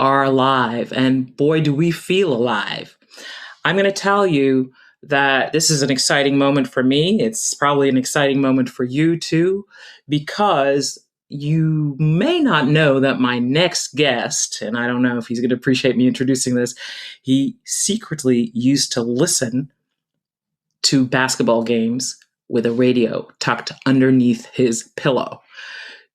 are alive, and boy, do we feel alive. I'm going to tell you that this is an exciting moment for me. It's probably an exciting moment for you too, because you may not know that my next guest, and I don't know if he's going to appreciate me introducing this, he secretly used to listen to basketball games with a radio tucked underneath his pillow.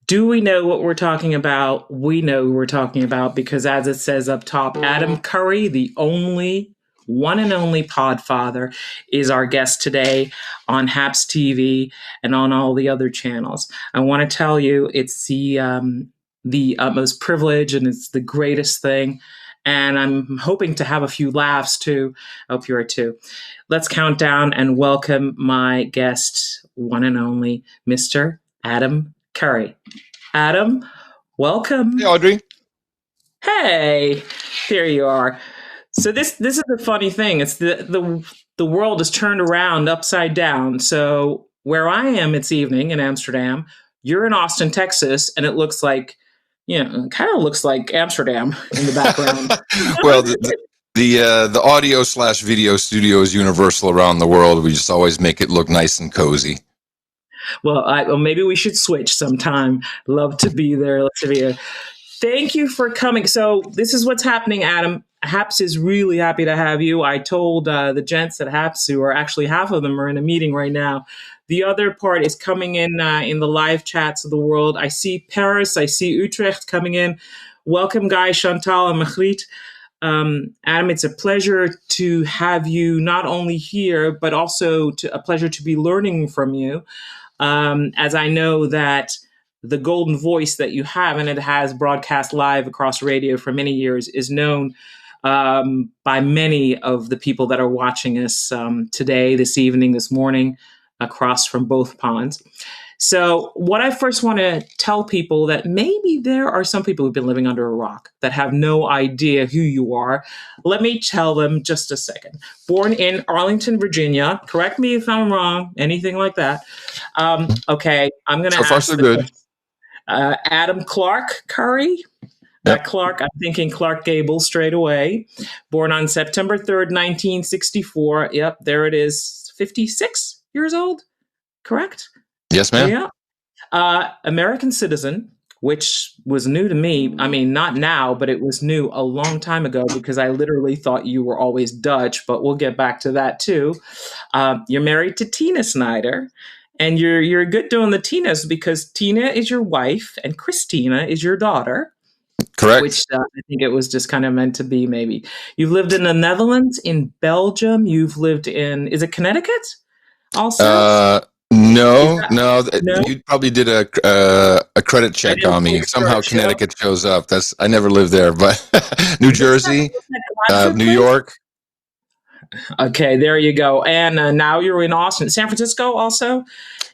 Do we know what we're talking about? We know who we're talking about because, as it says up top, Adam Curry, the one and only Podfather, is our guest today on Haps TV and on all the other channels. I want to tell you, it's the utmost privilege and it's the greatest thing. And I'm hoping to have a few laughs too. I hope you are too. Let's count down and welcome my guest, one and only Mr. Adam Curry. Adam, welcome. Hey, Audrey. Hey, here you are. So this is the funny thing. It's the world is turned around upside down. So where I am, it's evening in Amsterdam. You're in Austin, Texas, and it looks like, it kind of looks like Amsterdam in the background. Well, the audio/video studio is universal around the world. We just always make it look nice and cozy. Well, maybe we should switch sometime. Love to be there. Love to be here. Thank you for coming. So this is what's happening, Adam. Haps is really happy to have you. I told the gents at Haps, who are actually half of them are in a meeting right now. The other part is coming in the live chats of the world. I see Paris. I see Utrecht coming in. Welcome, Guy, Chantal, and Margriet. Adam, it's a pleasure to have you not only here, but also a pleasure to be learning from you. As I know that the golden voice that you have, and it has broadcast live across radio for many years, is known by many of the people that are watching us today, this evening, this morning, across from both ponds. So what I first want to tell people that maybe there are some people who've been living under a rock that have no idea who you are. Let me tell them just a second. Born in Arlington, Virginia. Correct me if I'm wrong, anything like that. Okay, I'm going to ask. So far, so good. Adam Clark Curry. Yep. Clark, I'm thinking Clark Gable straight away. Born on September 3rd, 1964. Yep, there it is. 56 years old, correct? Yes, ma'am. Yeah. American citizen, which was new to me. I mean, not now, but it was new a long time ago because I literally thought you were always Dutch, but we'll get back to that too. You're married to Tina Snyder, and you're good doing the Tinas because Tina is your wife and Christina is your daughter. Correct. Which I think it was just kind of meant to be, maybe. You've lived in the Netherlands, in Belgium. You've lived in, is it Connecticut also? No. You probably did a credit check on me. Somehow Connecticut shows up. I never lived there, but New Jersey, New York. Okay, there you go. And now you're in Austin. San Francisco also?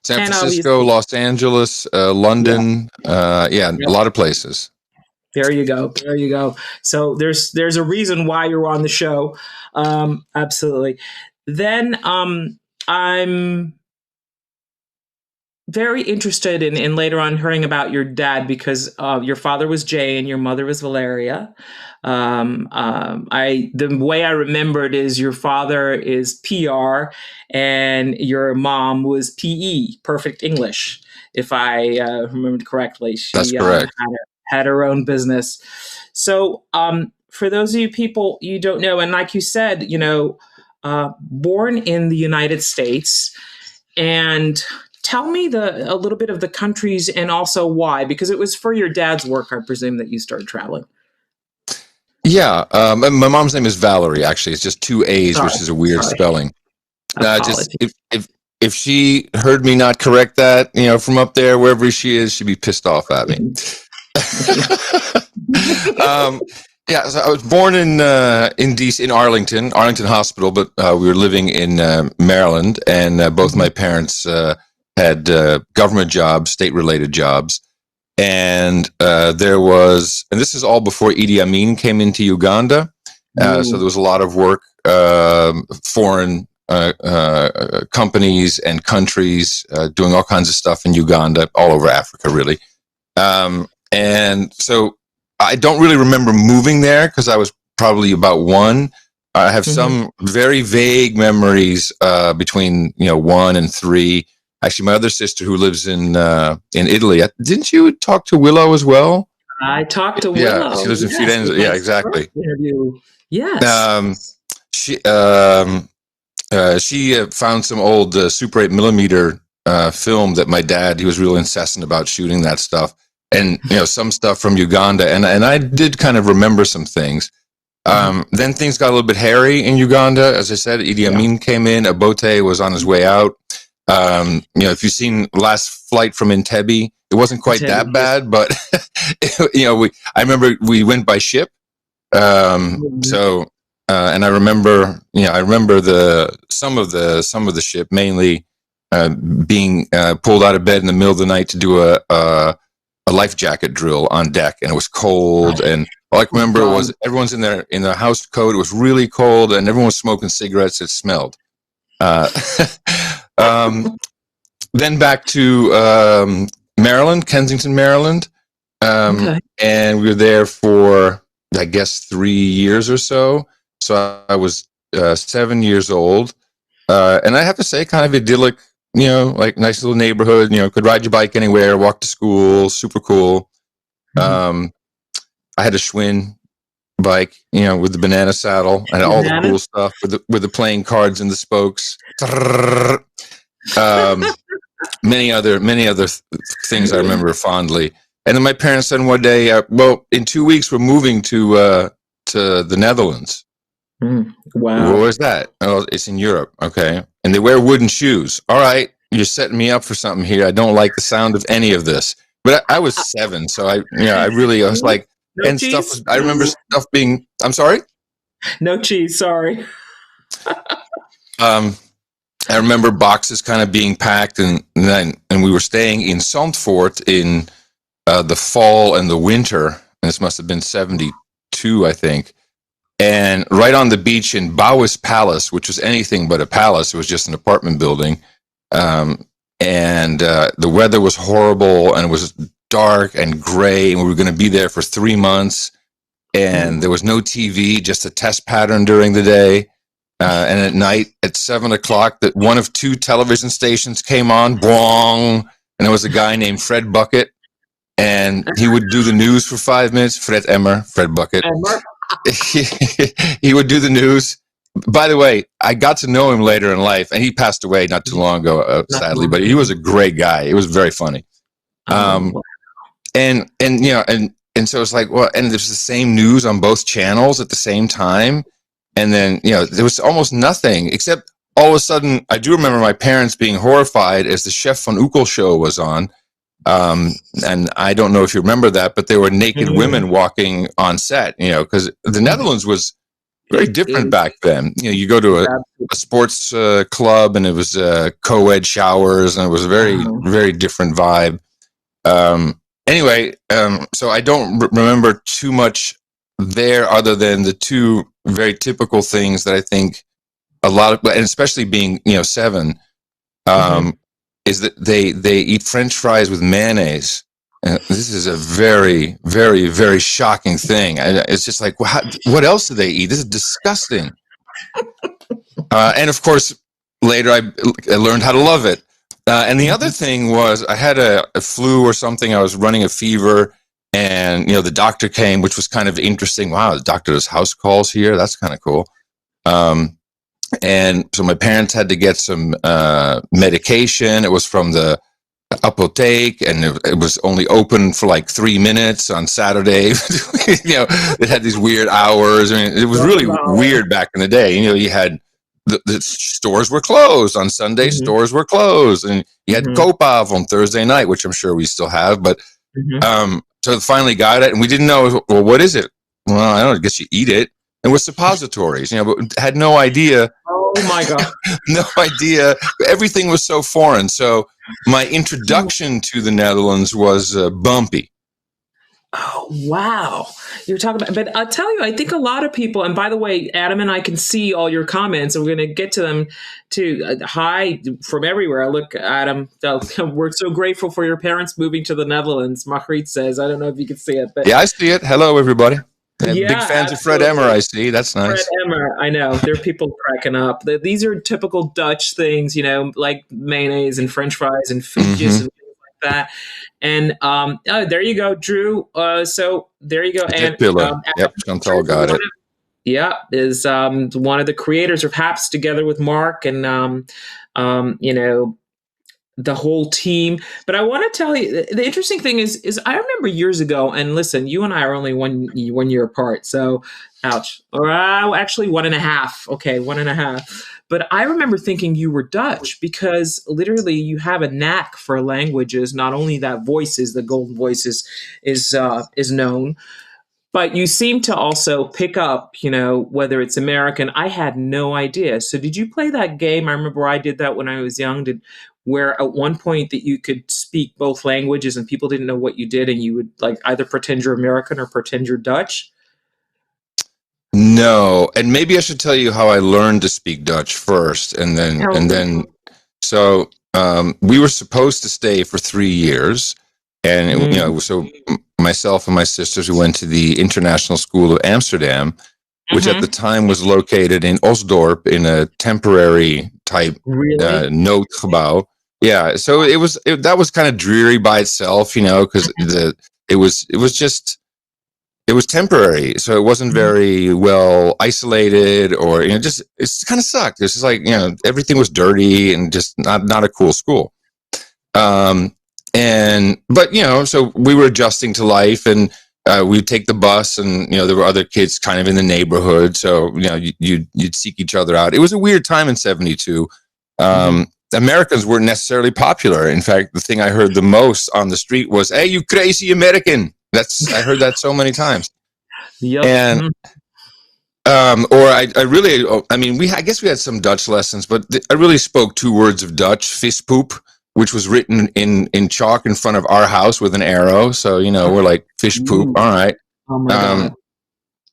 San Francisco, Los Angeles, London. A lot of places. There you go. There you go. So there's a reason why you're on the show. Absolutely. Then I'm very interested in later on hearing about your dad because your father was Jay and your mother was Valeria. The way I remembered is your father is PR and your mom was PE, perfect English, if I remembered correctly. That's correct. Had her own business. So for those of you people you don't know, and like you said, born in the United States, and tell me a little bit of the countries and also why, because it was for your dad's work, I presume, that you started traveling. Yeah. My mom's name is Valerie, actually. It's just two A's, which is a weird spelling. If she heard me not correct that, from up there, wherever she is, she'd be pissed off at me. So I was born in DC, in Arlington Hospital, but we were living in Maryland, and both my parents had government jobs, state-related jobs, and there was, and this is all before Idi Amin came into Uganda, so there was a lot of work, foreign companies and countries doing all kinds of stuff in Uganda, all over Africa, really. And so I don't really remember moving there because I was probably about one. I have some very vague memories between 1 and 3. Actually, my other sister who lives in Italy. Didn't you talk to Willow as well? I talked to Yeah, Willow. she lives in Firenze. Yeah, exactly. Interview. Yes. She she found some old Super 8 millimeter film that my dad, he was real incessant about shooting that stuff, and some stuff from Uganda, and I did kind of remember some things. Then things got a little bit hairy in Uganda. As I said, Idi Amin came in. Obote was on his way out. If you've seen Last Flight from Entebbe, it wasn't quite that bad, but I remember we went by ship. So, and I remember some of the ship mainly being pulled out of bed in the middle of the night to do a life jacket drill on deck, and it was cold. And all I can remember was everyone's in their house coat. It was really cold, and everyone was smoking cigarettes. It smelled. Then back to Maryland, Kensington, Maryland, and we were there for, I guess, 3 years or so. So I was 7 years old, and I have to say, kind of idyllic. Like nice little neighborhood. Could ride your bike anywhere, walk to school, super cool. I had a Schwinn bike, with the banana saddle and all the cool stuff with the playing cards and the spokes. Many other things I remember fondly. And then my parents said one day, well, in 2 weeks we're moving to the Netherlands. Wow. Where's that? Oh, it's in Europe. Okay. And they wear wooden shoes. All right, you're setting me up for something here. I don't like the sound of any of this. But I was 7, so I was like, no and cheese. stuff. I remember stuff being. I'm sorry. No cheese. Sorry. I remember boxes kind of being packed, and we were staying in Zandvoort in the fall and the winter. And this must have been 72, I think. And right on the beach in Bouwers Palace, which was anything but a palace, it was just an apartment building. And the weather was horrible, and it was dark and gray, and we were going to be there for 3 months. And there was no TV, just a test pattern during the day. And at night, at 7 o'clock, that one of 2 television stations came on, boing, and there was a guy named Fred Bucket, and he would do the news for 5 minutes. Fred Bucket. He would do the news. By the way, I got to know him later in life, and he passed away not too long ago, sadly. But he was a great guy. It was very funny. And so it's like, well, and there's the same news on both channels at the same time, and then there was almost nothing except all of a sudden. I do remember my parents being horrified as the Chef van Oekel show was on. And I don't know if you remember that, but there were naked women walking on set, because the Netherlands was very different back then. You go to a sports club, and it was co-ed showers, and it was a very, very different vibe. Anyway, so I don't remember too much there other than the 2 very typical things that I think a lot of, and especially being, 7, is that they eat French fries with mayonnaise. This is a very, very, very shocking thing. It's just like, what else do they eat? This is disgusting. And of course, later I learned how to love it. And the other thing was I had a flu or something. I was running a fever, and the doctor came, which was kind of interesting. Wow, the doctor does house calls here. That's kind of cool. And so my parents had to get some medication. It was from the apotheke, and it was only open for like 3 minutes on Saturday. It had these weird hours. I mean, it was really weird back in the day. You had the stores were closed on Sunday. Stores were closed, and you had Kopav on Thursday night, which I'm sure we still have. But so finally got it, and we didn't know. Well, what is it? Well, I don't know. I guess you eat it. And with suppositories, but had no idea. Oh my God. No idea. Everything was so foreign. So my introduction to the Netherlands was bumpy. Oh, wow. You're talking about, but I'll tell you, I think a lot of people, and by the way, Adam and I can see all your comments, and we're going to get to them too. Hi from everywhere. Look, Adam, we're so grateful for your parents moving to the Netherlands. Margriet says, I don't know if you can see it, but Yeah, I see it. Hello, everybody. Big yeah, fans of Fred Emmer, absolutely. I see. That's Fred nice. Emmer, I know. There are people cracking up. These are typical Dutch things, like mayonnaise and French fries and frietjes Mm-hmm. and things like that. And oh, there you go, Drew. So there you go. And Caterpillar. Yep, Drew, Chantal got it. is one of the creators of Haps together with Mark and um, you know the whole team. But I want to tell you, the interesting thing is I remember years ago, and listen, you and I are only one year apart, so ouch. Or actually 1.5. Okay, 1.5. But I remember thinking you were Dutch because literally you have a knack for languages. Not only that voices, the golden voices, is known, but you seem to also pick up, whether it's American. I had no idea. So did you play that game? I remember I did that when I was young. Where at one point that you could speak both languages and people didn't know what you did, and you would like either pretend you're American or pretend you're Dutch. No, and maybe I should tell you how I learned to speak Dutch first, and then Tell and me. then. So we were supposed to stay for 3 years, and Mm-hmm. so myself and my sisters, we went to the International School of Amsterdam, which at the Mm-hmm. time was located in Osdorp in a temporary type Really? noodgebouw. Yeah, so that was kind of dreary by itself, because it was temporary, so it wasn't Mm-hmm. very well isolated, or just it's kind of sucked. It's just like everything was dirty and just not a cool school. Um, and but so we were adjusting to life, and we'd take the bus, and there were other kids kind of in the neighborhood, so you'd seek each other out. It was a weird time in '72. Mm-hmm. Americans weren't necessarily popular. In fact, the thing I heard the most on the street was, "Hey, you crazy American!" I heard that so many times. Yep. And or I really, I mean, I guess we had some Dutch lessons, but I really spoke 2 words of Dutch: vispoep, which was written in chalk in front of our house with an arrow. So we're like, fish poop. Ooh. All right. Oh my Um, God.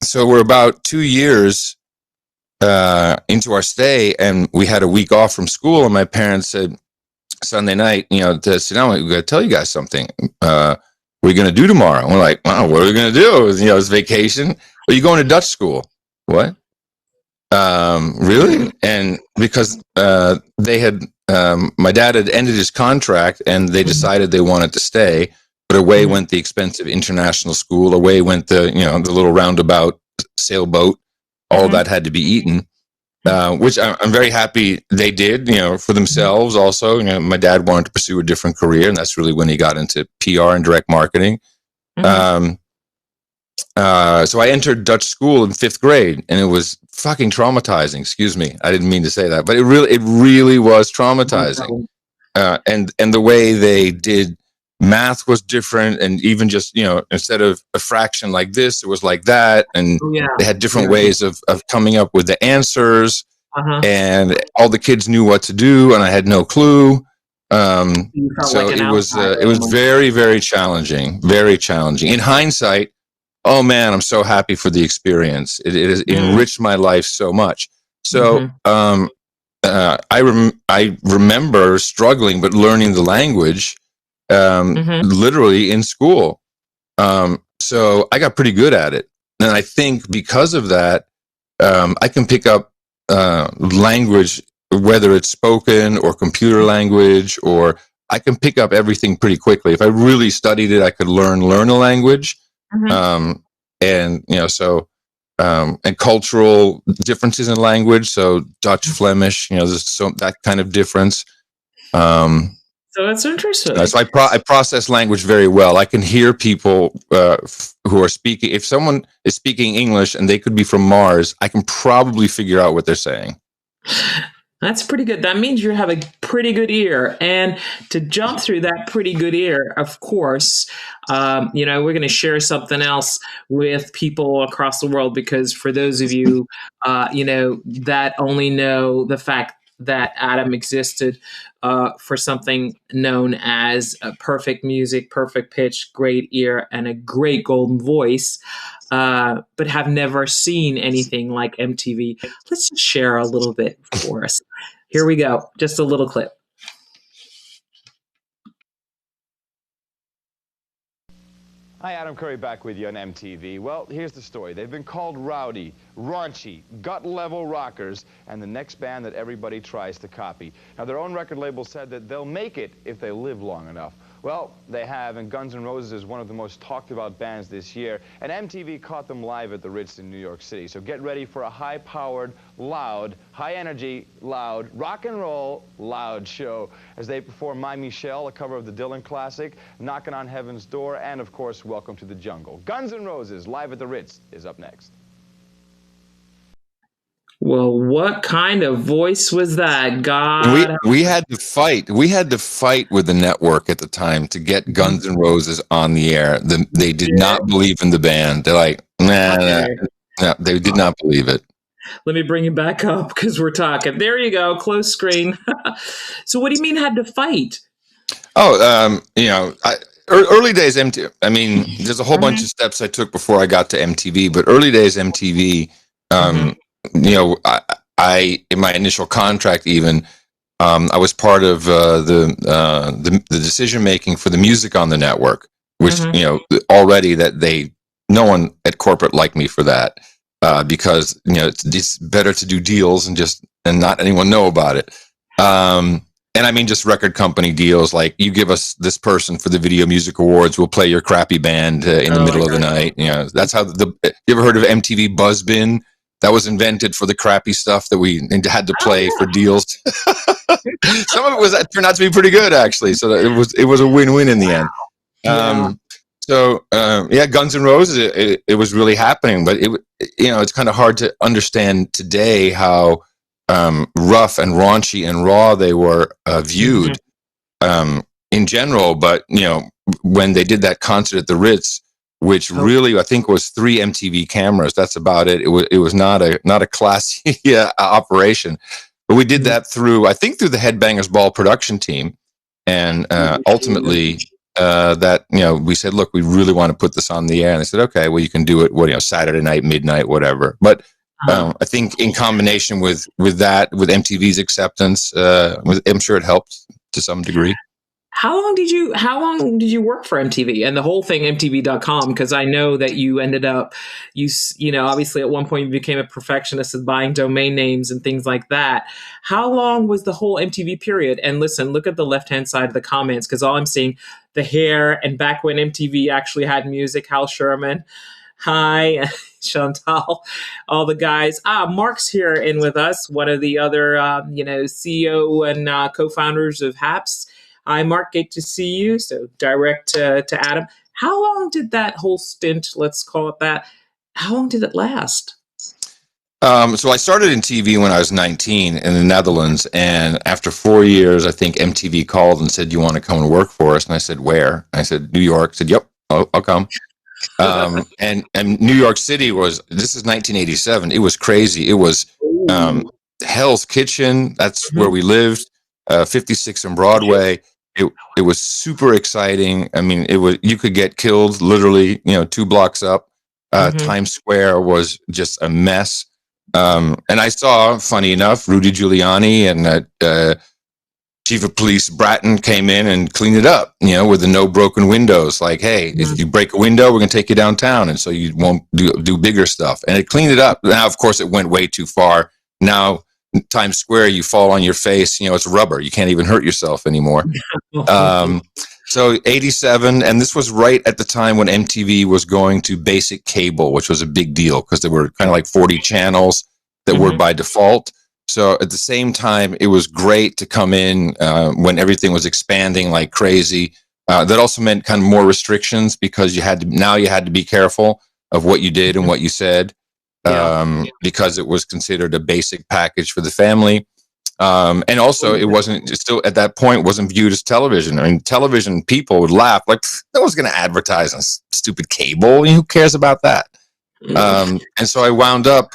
so we're about 2 years into our stay, and we had a week off from school, and my parents said Sunday night, to sit down, we got to tell you guys something. What are you going to do tomorrow? And we're like, wow, what are we going to do? It's vacation. Well, you going to Dutch school? What? Really? And because they had, my dad had ended his contract, and they decided they wanted to stay, but away Mm-hmm. went the expensive international school. Away went the little roundabout sailboat. All Mm-hmm. that had to be eaten. Which I'm very happy they did, for themselves also. My dad wanted to pursue a different career, and that's really when he got into PR and direct marketing. Mm-hmm. Um, so I entered Dutch school in 5th grade, and it was fucking traumatizing. Excuse me, I didn't mean to say that, but it really was No traumatizing. problem. And the way they did math was different, and even just instead of a fraction like this, it was like that, and Oh yeah. they had different Yeah. ways of coming up with the answers, Uh-huh. and all the kids knew what to do, and I had no clue. You felt So like an it outsider was almost. very, very challenging, very challenging. In hindsight, oh man, I'm so happy for the experience. It has Mm. enriched my life so much. So Mm-hmm. I remember struggling, but learning the language Mm-hmm. literally in school. So I got pretty good at it, and I think because of that, I can pick up language, whether it's spoken or computer language, or I can pick up everything pretty quickly. If I really studied it, I could learn a language. Mm-hmm. Um, and and cultural differences in language. So Dutch, Flemish, there's that kind of difference. Um, So that's interesting. so I process language very well. I can hear people who are speaking. If someone is speaking English and they could be from Mars, I can probably figure out what they're saying. That's pretty good. That means you have a pretty good ear. And to jump through that pretty good ear, of course, we're going to share something else with people across the world because for those of you, that only know the fact that Adam existed for something known as perfect music, perfect pitch, great ear, and a great golden voice, but have never seen anything like MTV. Let's just share a little bit for us. Here we go. Just a little clip. Hi, Adam Curry back with you on MTV. Well, here's the story. They've been called rowdy, raunchy, gut-level rockers, and the next band that everybody tries to copy. Now, their own record label said that they'll make it if they live long enough. Well, they have, and Guns N' Roses is one of the most talked about bands this year, and MTV caught them live at the Ritz in New York City. So get ready for a high-powered, loud, high-energy, loud, rock and roll, loud show as they perform My Michelle, a cover of the Dylan classic, Knocking on Heaven's Door, and, of course, Welcome to the Jungle. Guns N' Roses live at the Ritz is up next. Well, what kind of voice was that? God, we had to fight. We had to fight with the network at the time to get Guns N' Roses on the air. They did not believe in the band. They're like, nah, they did not believe it. Let me bring you back up because we're talking. There you go, close screen. So, what do you mean had to fight? Oh, early days MTV. I mean, there's a whole bunch of steps I took before I got to MTV, but early days MTV. I in my initial contract even, I was part of the decision making for the music on the network, which already no one at corporate liked me for that because it's better to do deals and not anyone know about it. And I mean just record company deals, like you give us this person for the Video Music Awards, we'll play your crappy band in the middle of the night. That's how you ever heard of MTV Buzzbin? That was invented for the crappy stuff that we had to play for deals. Some of it turned out to be pretty good, actually. So it was a win-win in the end. Guns N' Roses, it was really happening, but it's kind of hard to understand today how rough and raunchy and raw they were viewed in general. But when they did that concert at the Ritz, which really I think was 3 MTV cameras. That's about it. It was not a classy operation, but we did that through the Headbangers Ball production team, and ultimately we said, look, we really want to put this on the air, and they said, okay, well you can do it. Saturday night, midnight, whatever. But I think in combination with MTV's acceptance, I'm sure it helped to some degree. How long did you work for MTV and the whole thing MTV.com? Because I know that you ended up, obviously at one point you became a perfectionist of buying domain names and things like that. How long was the whole MTV period? And listen, look at the left-hand side of the comments, because all I'm seeing, the hair, and back when MTV actually had music, Hal Sherman. Hi, Chantal, all the guys. Mark's here in with us, one of the other, CEO and co-founders of HAPS. Hi, Mark. Great to see you. So direct to Adam. How long did that whole stint, let's call it that, how long did it last? So I started in TV when I was 19 in the Netherlands. And after 4 years, I think MTV called and said, you want to come and work for us? And I said, where? I said, New York. I said, yep, I'll come. And New York City this is 1987. It was crazy. It was Hell's Kitchen. That's where we lived, 56 and Broadway. It was super exciting. I mean, you could get killed literally, 2 blocks up. Times Square was just a mess. And I saw, funny enough, Rudy Giuliani and Chief of Police Bratton came in and cleaned it up, with the no broken windows. Like, hey, if you break a window, we're going to take you downtown. And so you won't do bigger stuff. And it cleaned it up. Now, of course, it went way too far. Now, Times Square, you fall on your face, it's rubber. You can't even hurt yourself anymore. So 87, and this was right at the time when MTV was going to basic cable, which was a big deal because there were kind of like 40 channels that were by default. So at the same time, it was great to come in when everything was expanding like crazy. That also meant kind of more restrictions because you had to be careful of what you did and what you said. Because it was considered a basic package for the family. And also it still at that point wasn't viewed as television. I mean, television people would laugh like, no one's going to advertise on stupid cable. Who cares about that? And so I wound up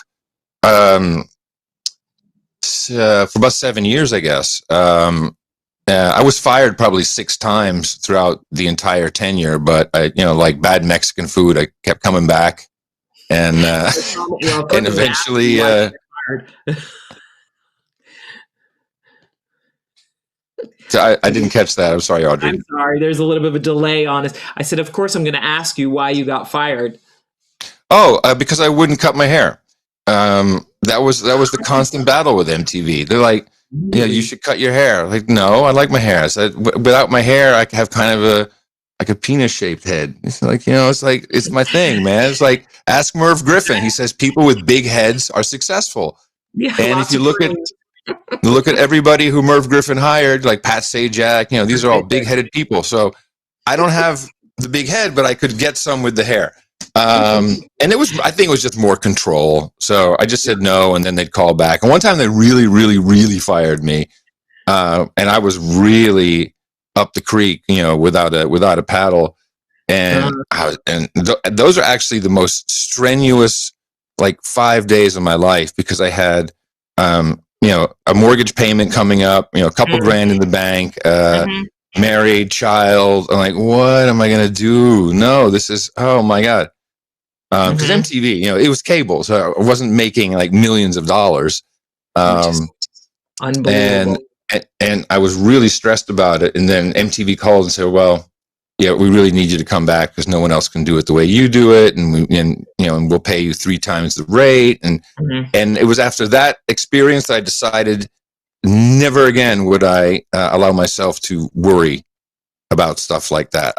for about 7 years, I guess. I was fired probably 6 times throughout the entire tenure, but like bad Mexican food, I kept coming back, and and eventually. So I didn't catch that. I'm sorry, Audrey. I'm sorry. There's a little bit of a delay on it. I said, of course, I'm going to ask you why you got fired. Oh, because I wouldn't cut my hair. That was the constant battle with MTV. They're like, you should cut your hair. Like, no, I like my hair. I said, without my hair, I have kind of a penis-shaped head. It's like, it's my thing, man. It's like, ask Merv Griffin. He says people with big heads are successful. Yeah, and if you look at everybody who Merv Griffin hired, like Pat Sajak, these are all big-headed people. So I don't have the big head, but I could get some with the hair. And I think it was just more control. So I just said no, and then they'd call back. And one time they really, really, really fired me. And I was really up the creek, without a paddle. And those are actually the most strenuous, like 5 days of my life, because I had, a mortgage payment coming up, a couple grand in the bank, married, child. I'm like, what am I going to do? No, this is, oh my God. Because MTV, it was cable, so I wasn't making like millions of dollars. Unbelievable. And I was really stressed about it. And then MTV called and said, well, yeah, we really need you to come back because no one else can do it the way you do it. And we'll pay you 3 times the rate. And it was after that experience that I decided never again would I allow myself to worry about stuff like that.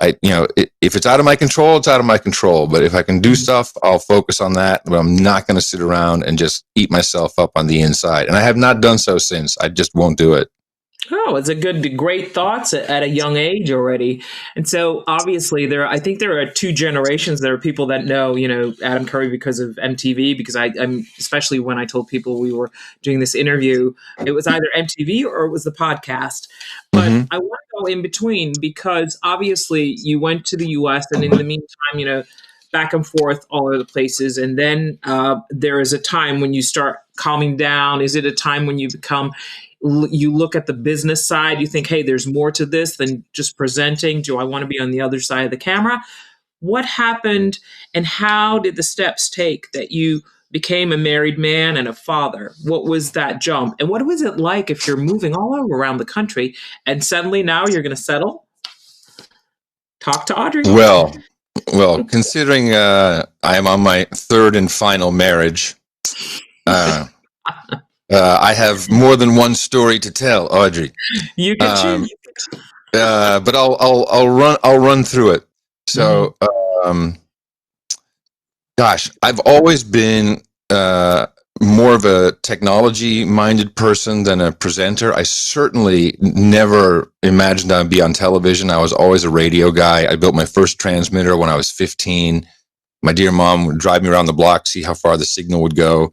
If it's out of my control, it's out of my control. But if I can do stuff, I'll focus on that. But I'm not going to sit around and just eat myself up on the inside. And I have not done so since. I just won't do it. Oh, it's great thoughts at a young age already. And so obviously I think there are 2 generations. There are people that know, Adam Curry because of MTV, because I'm especially when I told people we were doing this interview, it was either MTV or it was the podcast. But I want to go in between because obviously you went to the US and in the meantime, back and forth all over the places. And then there is a time when you start calming down. Is it a time when you look at the business side, you think, hey, there's more to this than just presenting. Do I want to be on the other side of the camera? What happened and how did the steps take that you became a married man and a father? What was that jump? And what was it like if you're moving all over around the country and suddenly now you're going to settle? Talk to Audrey. Well, considering I am on my 3rd and final marriage, I have more than one story to tell, Audrey. You can choose. But I'll run through it. So, gosh, I've always been more of a technology-minded person than a presenter. I certainly never imagined I'd be on television. I was always a radio guy. I built my first transmitter when I was 15. My dear mom would drive me around the block, see how far the signal would go.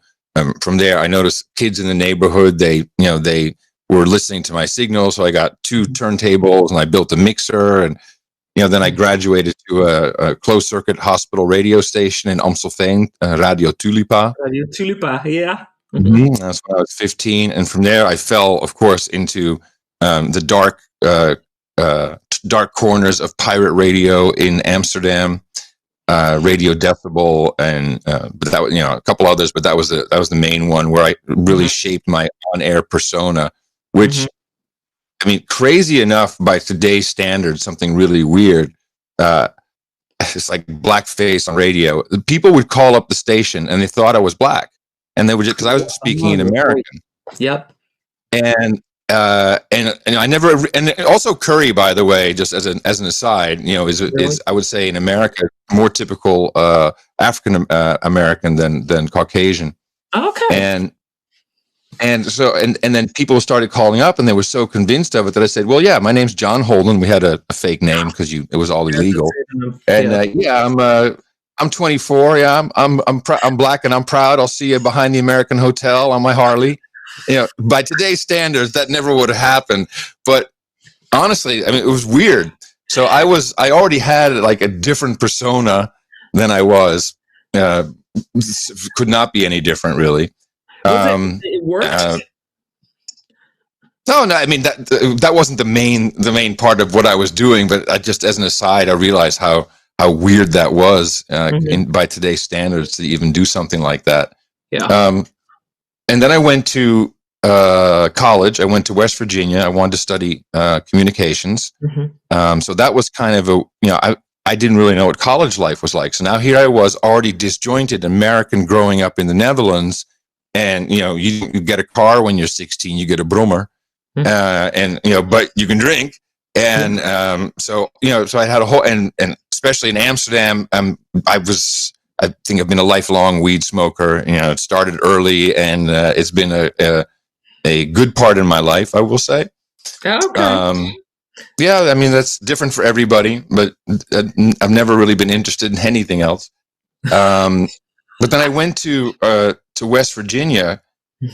From there, I noticed kids in the neighborhood, they were listening to my signal. So I got 2 turntables and I built a mixer. And, then I graduated to a closed circuit hospital radio station in Amstelveen, Radio Tulipa. Radio Tulipa, yeah. That's when I was 15. And from there, I fell, of course, into the dark corners of pirate radio in Amsterdam. Radio Decibel, and but that was a couple others, but that was the main one where I really shaped my on-air persona, which I mean, crazy enough by today's standards, something really weird. It's like blackface on radio. People would call up the station and they thought I was black, and they would just because I was speaking in American. Yep. And I never, and also Curry, by the way, just as an aside, is I would say in America more typical African American than Caucasian. Okay. And so then people started calling up, and they were so convinced of it that I said, well, yeah, my name's John Holden. We had a fake name because it was all illegal. And I'm 24. Yeah, I'm black and I'm proud. I'll see you behind the American Hotel on my Harley. By today's standards, that never would have happened. But honestly, I mean, it was weird. So I already had like a different persona than I was. Could not be any different, really. It worked. No, I mean that wasn't the main part of what I was doing, but I just, as an aside, I realized how weird that was by today's standards to even do something like that. Yeah. And then I went to college. I went to West Virginia. I wanted to study communications. So that was kind of I didn't really know what college life was like. So now here I was, already disjointed American, growing up in the Netherlands, and you get a car when you're 16, you get a Brummer, and but you can drink, and so I had a whole, and especially in Amsterdam, I think I've been a lifelong weed smoker. It started early, and it's been a good part in my life, I will say. Okay. Yeah, I mean, that's different for everybody, but I've never really been interested in anything else. But then I went to West Virginia,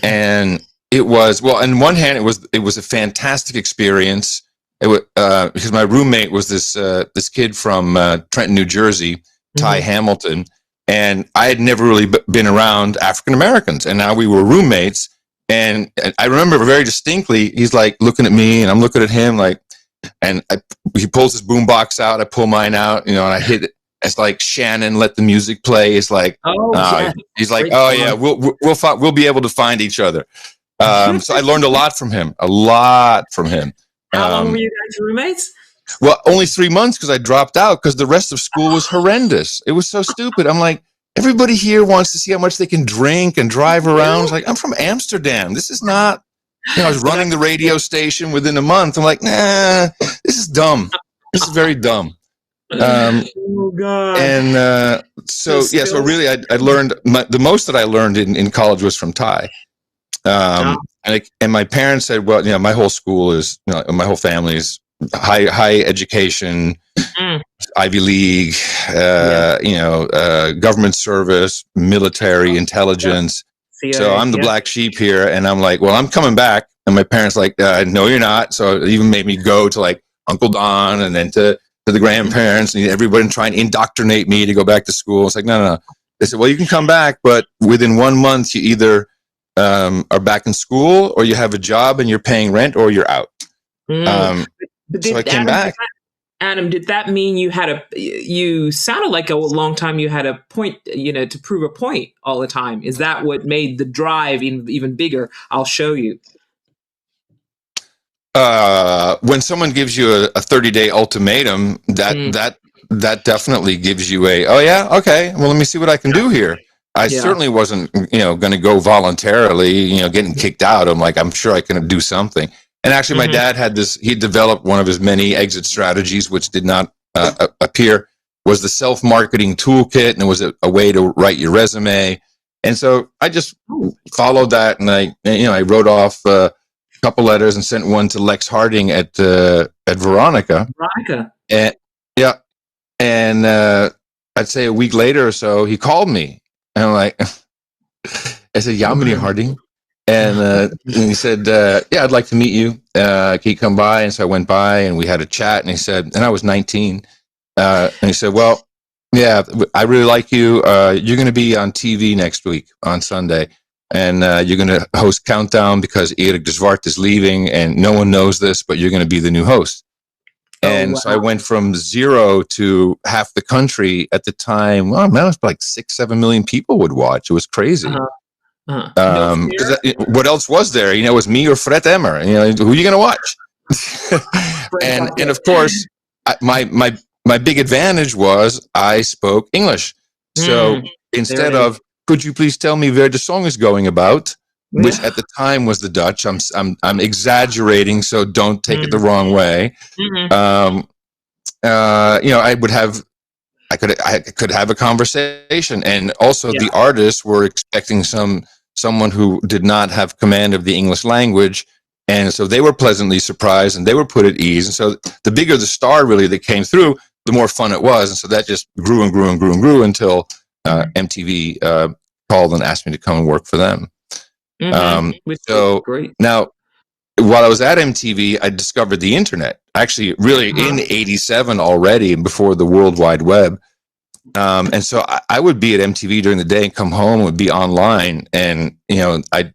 and it was, well, on one hand, it was a fantastic experience. It was, because my roommate was this kid from Trenton, New Jersey, Ty Hamilton, and I had never really been around African Americans, and now we were roommates. And I remember very distinctly, he's like looking at me, and I'm looking at him, like, and he pulls his boombox out, I pull mine out, and I hit it. It's like, Shannon, let the music play. It's like, he's like, oh yeah, we'll be able to find each other. So I learned a lot from him. How long were you guys roommates? Well, only 3 months, because I dropped out because the rest of school was horrendous. It was so stupid. I'm like, everybody here wants to see how much they can drink and drive around. It's like, I'm from Amsterdam. This is not, I was running the radio station within a month. I'm like, nah, this is dumb. This is very dumb. Oh God. And so really, I learned the most that I learned in college was from Ty. And my parents said, well, my whole school is, my whole family is high education, Ivy League, government service, military, intelligence. CIA, so I'm the black sheep here, and I'm like, well, I'm coming back. And my parents like, no, you're not. So it even made me go to like Uncle Don, and then to the grandparents, and everybody trying to indoctrinate me to go back to school. It's like, no. They said, well, you can come back, but within 1 month, you either are back in school, or you have a job and you're paying rent, or you're out. So I came back. Adam, did that mean you sounded like a long time you had a point, to prove a point all the time? Is that what made the drive even bigger? I'll show you. When someone gives you a 30-day ultimatum, that definitely gives you oh yeah, okay, well, let me see what I can do here. I certainly wasn't, going to go voluntarily, getting kicked out. I'm like, I'm sure I can do something. And actually, my dad had he developed one of his many exit strategies, which did not appear, was the self-marketing toolkit, and it was a way to write your resume. And so I just followed that, and I wrote off a couple letters and sent one to Lex Harding at Veronica. And and I'd say a week later or so, he called me, and I'm like, I said, yeah, meneer Harding. And he said, yeah, I'd like to meet you. Can you come by? And so I went by, and we had a chat, and he said, and I was 19. And he said, well, yeah, I really like you. You're going to be on TV next week on Sunday, and you're going to host Countdown because Erik de Zwart is leaving, and no one knows this, but you're going to be the new host. So I went from 0 to half the country at the time. Well, man, it was like 6-7 million people would watch. It was crazy. What else was there? It was me or Fred Emmer. Who are you going to watch? and of course, my big advantage was I spoke English. So instead of, could you please tell me where the song is going about, which at the time was the Dutch. I'm exaggerating, so don't take it the wrong way. I could have a conversation, and also the artists were expecting someone who did not have command of the English language, and so they were pleasantly surprised, and they were put at ease. And so the bigger the star really that came through, the more fun it was, and so that just grew and grew and grew and grew until MTV called and asked me to come and work for them. So great. Now, while I was at MTV, I discovered the internet. Actually, really in '87 already, before the World Wide Web. And so I would be at MTV during the day and come home, would be online, and I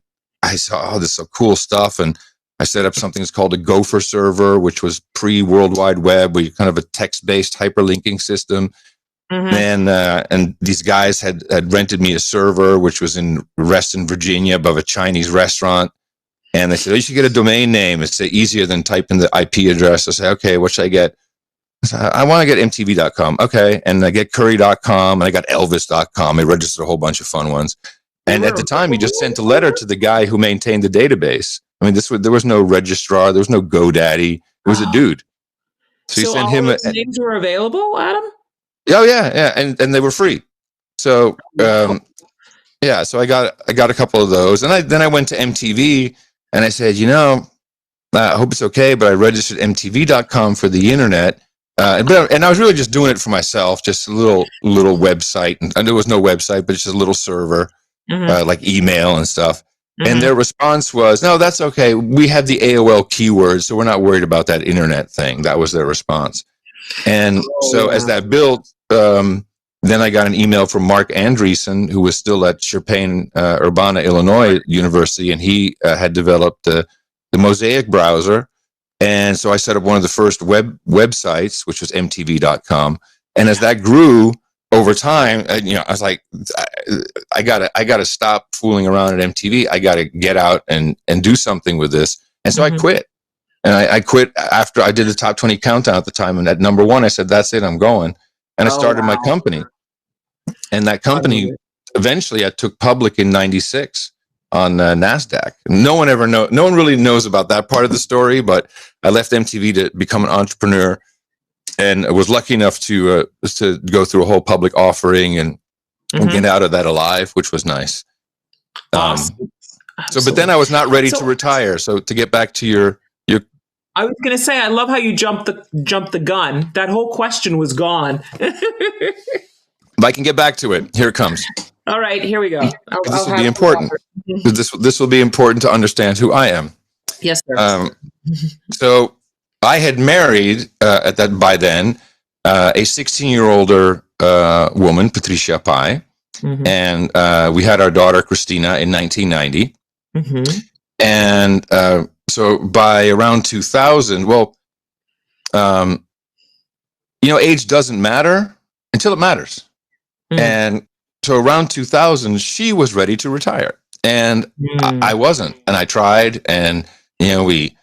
saw, this is so cool stuff, and I set up something that's called a Gopher server, which was pre-World Wide Web, where you kind of a text-based hyperlinking system. And these guys had rented me a server, which was in Reston, Virginia, above a Chinese restaurant. And they said, oh, you should get a domain name. It's easier than typing the IP address. I say, okay, what should I get? I said, I want to get MTV.com. Okay. And I get Curry.com and I got Elvis.com. I registered a whole bunch of fun ones. And at the time, you just sent a letter to the guy who maintained the database. I mean, there was no registrar. There was no GoDaddy. It was a dude. So you send him. Those names were available, Adam? Oh yeah. And they were free. So, yeah, so I got a couple of those. And then I went to MTV and I said, I hope it's okay, but I registered MTV.com for the internet. And I was really just doing it for myself, just a little website. And there was no website, but it's just a little server, like email and stuff. And their response was, no, that's okay. We have the AOL keywords, so we're not worried about that internet thing. That was their response. And as that built, then I got an email from Mark Andreessen, who was still at Champaign-Urbana, Illinois University, and he had developed the Mosaic browser. And so I set up one of the first websites, which was MTV.com. And as that grew over time, I was like, I gotta stop fooling around at MTV. I gotta get out and do something with this. And so I quit. And I quit after I did the top 20 countdown at the time. And at number 1, I said, that's it, I'm going. And I started my company. And that company, eventually I took public in 96 on NASDAQ. No one really knows about that part of the story, but I left MTV to become an entrepreneur and I was lucky enough to go through a whole public offering and get out of that alive, which was nice. Awesome. But then I was not ready to retire. So to get back to your I was going to say, I love how you jumped the gun. That whole question was gone. But I can get back to it. Here it comes. All right, here we go. This will be important. This will be important to understand who I am. Yes, sir. So I had married by then a 16-year-older woman, Patricia Pai, and we had our daughter Christina in 1990. And so by around 2000, age doesn't matter until it matters. And so around 2000, she was ready to retire, and I wasn't. And I tried, and we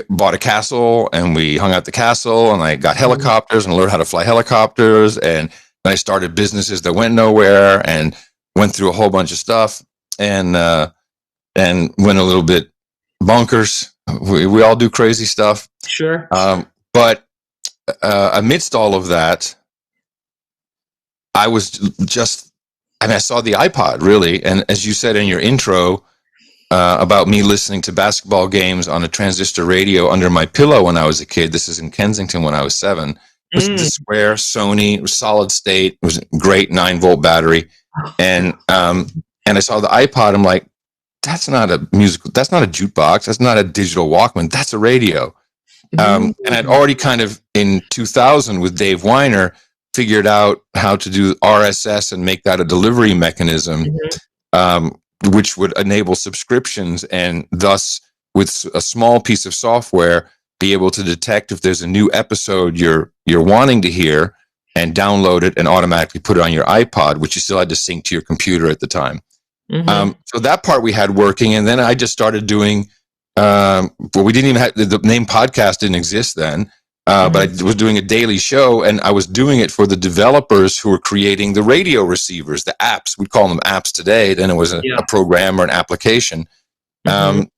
bought a castle, and we hung out the castle, and I got helicopters and learned how to fly helicopters, and I started businesses that went nowhere, and went through a whole bunch of stuff, and went a little bit bonkers. We all do crazy stuff. Sure. But amidst all of that, I was I saw the iPod really. And as you said in your intro about me listening to basketball games on a transistor radio under my pillow when I was a kid, this is in Kensington when I was 7. It was the Square Sony, it was solid state. It was a great 9-volt battery. And I saw the iPod. I'm like, that's not a jukebox. That's not a digital Walkman. That's a radio. And I'd already kind of in 2000 with Dave Weiner figured out how to do RSS and make that a delivery mechanism, which would enable subscriptions and thus with a small piece of software be able to detect if there's a new episode you're wanting to hear and download it and automatically put it on your iPod, which you still had to sync to your computer at the time. So that part we had working, and then I just started doing. We didn't even have the name podcast didn't exist then, but I was doing a daily show, and I was doing it for the developers who were creating the radio receivers, the apps. We call them apps today. Then it was a program or an application, it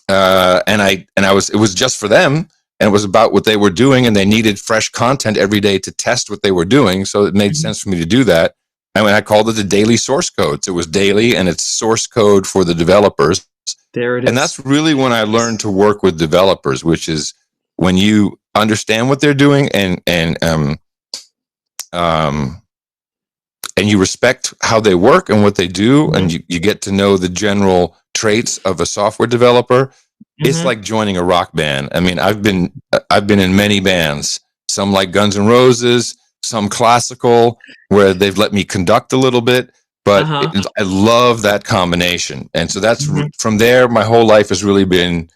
was just for them, and it was about what they were doing, and they needed fresh content every day to test what they were doing. So it made sense for me to do that. I called it the daily source code. So it was daily, and it's source code for the developers. There it is. And that's really when I learned to work with developers, which is when you understand what they're doing and you respect how they work and what they do, and you get to know the general traits of a software developer. It's like joining a rock band. I mean, I've been in many bands, some like Guns N' Roses, some classical, where they've let me conduct a little bit. But Uh-huh. I love that combination. And so that's Mhm. from there, my whole life has really been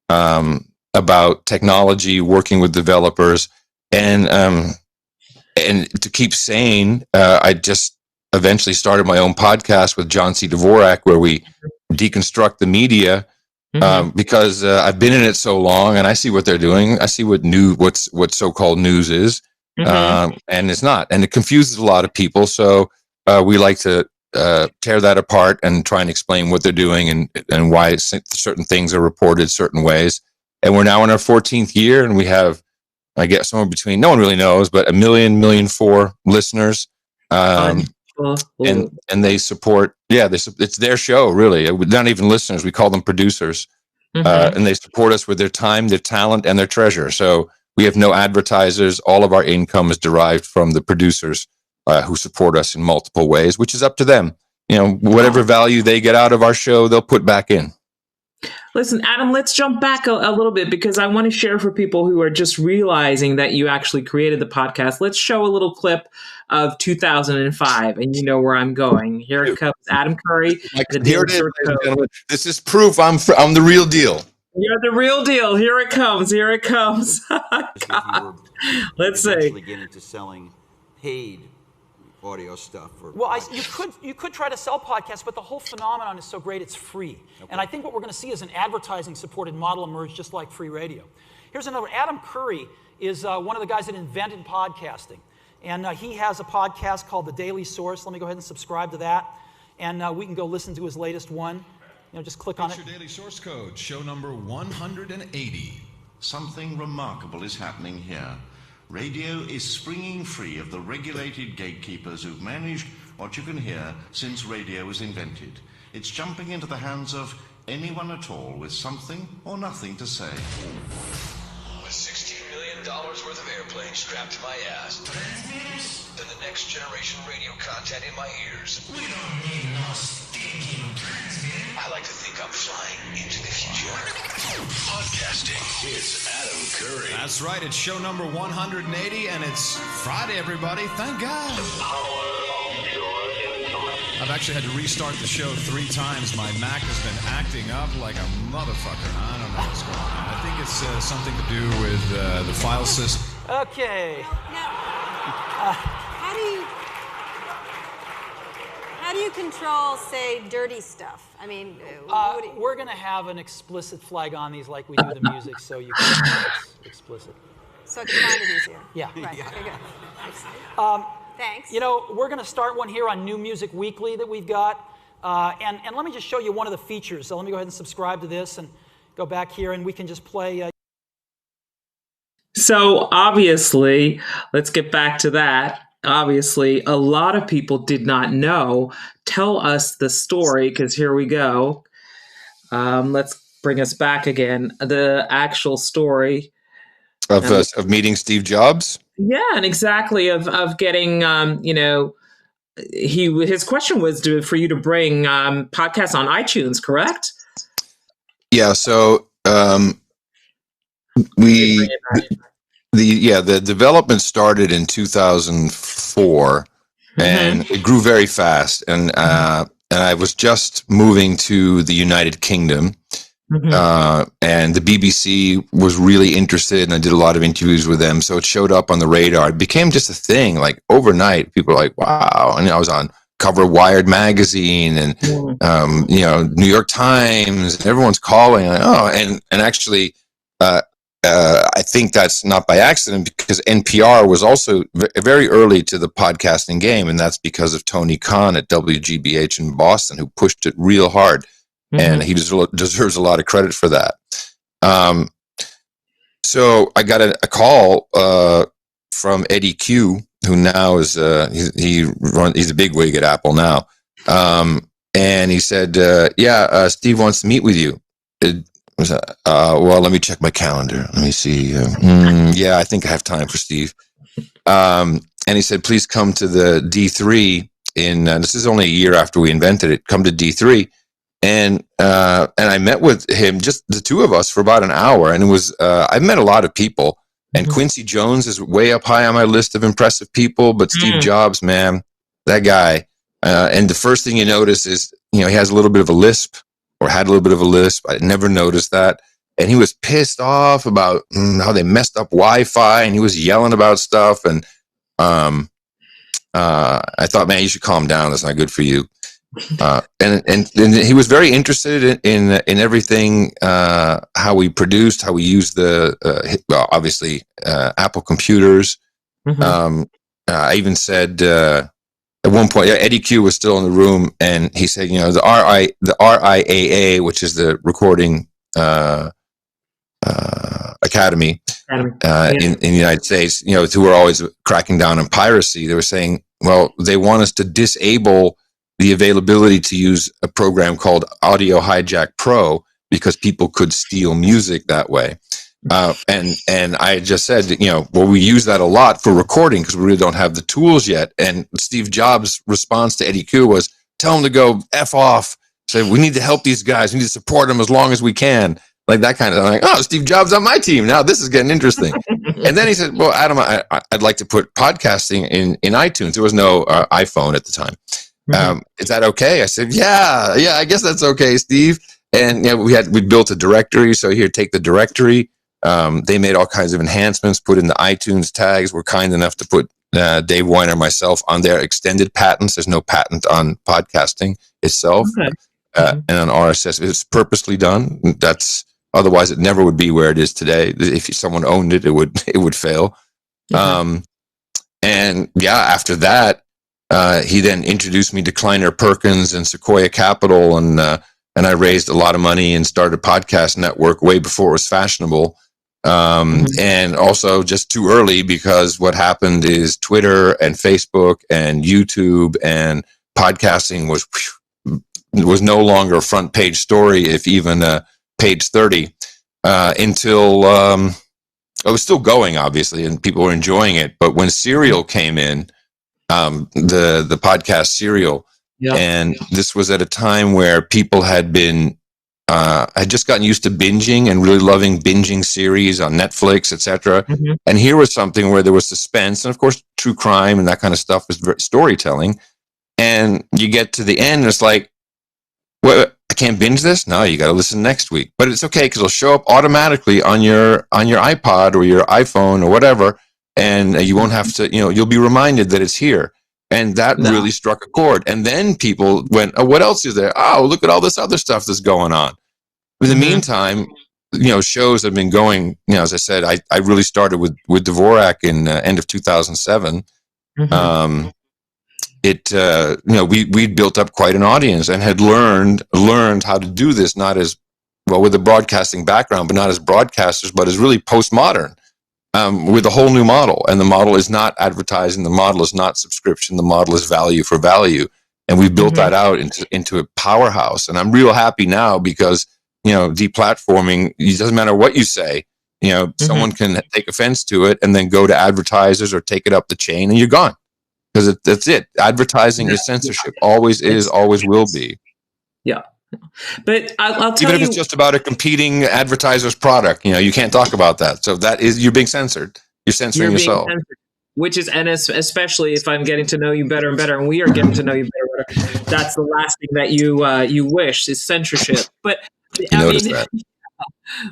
about technology, working with developers, and to keep sane. I just eventually started my own podcast with John C. Dvorak, where we deconstruct the media, Mhm. because I've been in it so long, and I see what they're doing. I see what so-called news is, Mhm. and it's not, and it confuses a lot of people. So we like to tear that apart and try and explain what they're doing, and why certain things are reported certain ways. And we're now in our 14th year, and we have, I guess, somewhere between, no one really knows, but a million four listeners. Um, and they support, it's their show, really. Not even listeners, we call them producers. Mhm. And they support us with their time, their talent, and their treasure. So we have no advertisers. All of our income is derived from the producers, who support us in multiple ways, which is up to them. Whatever value they get out of our show, they'll put back in. Listen, Adam, let's jump back a little bit, because I want to share for people who are just realizing that you actually created the podcast. Let's show a little clip of 2005, and you know where I'm going. Here it comes, Adam Curry. Here it is, ladies and gentlemen. This is proof I'm the real deal. You're the real deal. Here it comes. Here it comes. God. Let's see. Get into selling paid audio stuff. Well, you could try to sell podcasts, but the whole phenomenon is so great it's free. Okay. And I think what we're going to see is an advertising-supported model emerge, just like free radio. Here's another. Adam Curry is one of the guys that invented podcasting. And he has a podcast called The Daily Source. Let me go ahead and subscribe to that. And we can go listen to his latest one. Just click on it. Your daily source code, show number 180. Something remarkable is happening here. Radio is springing free of the regulated gatekeepers who've managed what you can hear since radio was invented. It's jumping into the hands of anyone at all with something or nothing to say. With $16 million worth of airplane strapped to my ass, and the next generation radio content in my ears, we don't need no stinking transmitter. I like to think I'm flying into the future. Podcasting, it's Adam Curry. That's right, it's show number 180, and it's Friday, everybody. Thank God. I've actually had to restart the show 3 times. My Mac has been acting up like a motherfucker. I don't know what's going on. I think it's something to do with the file system. Okay. Now, how do you control, say, dirty stuff? I mean, we're going to have an explicit flag on these like we do the music, so you can know it's explicit. So I can find it easier. Yeah. Right. Yeah. Okay, good. Thanks. We're going to start one here on New Music Weekly that we've got. And let me just show you one of the features. So let me go ahead and subscribe to this and go back here, and we can just play. So obviously, let's get back to that. Obviously, a lot of people did not know. Tell us the story, because here we go. Let's bring us back again. The actual story of meeting Steve Jobs. Yeah, and exactly of getting his question was for you to bring podcasts on iTunes, correct? Yeah. So the development started in 2004, and it grew very fast. And I was just moving to the United Kingdom, and the BBC was really interested, and I did a lot of interviews with them. So it showed up on the radar. It became just a thing. Like overnight, people were like, "Wow!" And I was on cover of Wired magazine, and New York Times, and everyone's calling. And actually. I think that's not by accident, because NPR was also very early to the podcasting game, and that's because of Tony Khan at WGBH in Boston, who pushed it real hard, and he deserves a lot of credit for that. So I got a call from Eddie Q, who now is he's a bigwig at Apple now, and he said, Steve wants to meet with you. Well, let me check my calendar. Let me see. I think I have time for Steve. And he said, please come to the D3 this is only a year after we invented it. Come to D3. And I met with him, just the two of us, for about an hour. And it was, I've met a lot of people, and Quincy Jones is way up high on my list of impressive people, but Steve Jobs, man, that guy, And the first thing you notice is, he has a little bit of a lisp, or had a little bit of a lisp. I never noticed that. And he was pissed off about how they messed up Wi-Fi, and he was yelling about stuff. And I thought, man, you should calm down. That's not good for you. And he was very interested in everything, how we produced, how we used obviously Apple computers. I even said at one point, Eddie Q was still in the room, and he said, the RIAA, which is the Recording Academy in the United States, who were always cracking down on piracy. They were saying, well, they want us to disable the availability to use a program called Audio Hijack Pro because people could steal music that way. And I just said, well, we use that a lot for recording because we really don't have the tools yet. And Steve Jobs' response to Eddie Q was, tell him to go F off. Say, we need to help these guys. We need to support them as long as we can. Like that kind of thing. I'm like, oh, Steve Jobs on my team. Now this is getting interesting. And then he said, well, Adam, I'd like to put podcasting in iTunes. There was no iPhone at the time. Is that okay? I said, yeah, I guess that's okay, Steve. And we built a directory. So here, take the directory. They made all kinds of enhancements, put in the iTunes tags. We're kind enough to put Dave Weiner and myself on their extended patents. There's no patent on podcasting itself. Okay. And on RSS. It's purposely done. Otherwise it never would be where it is today. If someone owned it, it would fail. And after that, he then introduced me to Kleiner Perkins and Sequoia Capital, and I raised a lot of money and started a podcast network way before it was fashionable. And also just too early, because what happened is Twitter and Facebook and YouTube and podcasting was no longer a front page story, if even page 30, until it was still going, obviously, and people were enjoying it. But when Serial came in, the podcast Serial, and this was at a time where people had just gotten used to binging and really loving binging series on Netflix, etc. And here was something where there was suspense, and of course, true crime and that kind of stuff is storytelling. And you get to the end, and it's like, well, I can't binge this? No, you got to listen next week. But it's okay, because it'll show up automatically on your iPod or your iPhone or whatever, and you won't have to, you'll be reminded that it's here. And that really struck a chord. And then people went, oh, what else is there? Oh, look at all this other stuff that's going on. In the meantime, shows have been going, as I said, I really started with Dvorak in end of 2007. We'd built up quite an audience and had learned how to do this, not as well with a broadcasting background, but not as broadcasters, but as really postmodern, with a whole new model. And the model is not advertising. The model is not subscription. The model is value for value. And we built that out into a powerhouse. And I'm real happy now because, deplatforming, it doesn't matter what you say, someone can take offense to it and then go to advertisers or take it up the chain, and you're gone. Because that's it. Advertising is censorship. Always is, always will be. Yeah. But I'll tell you. Even if it's just about a competing advertiser's product, you can't talk about that. So you're being censored. You're censoring yourself. Which is, and especially if I'm getting to know you better and better, and we are getting to know you better and better, that's the last thing that you wish is censorship. But that.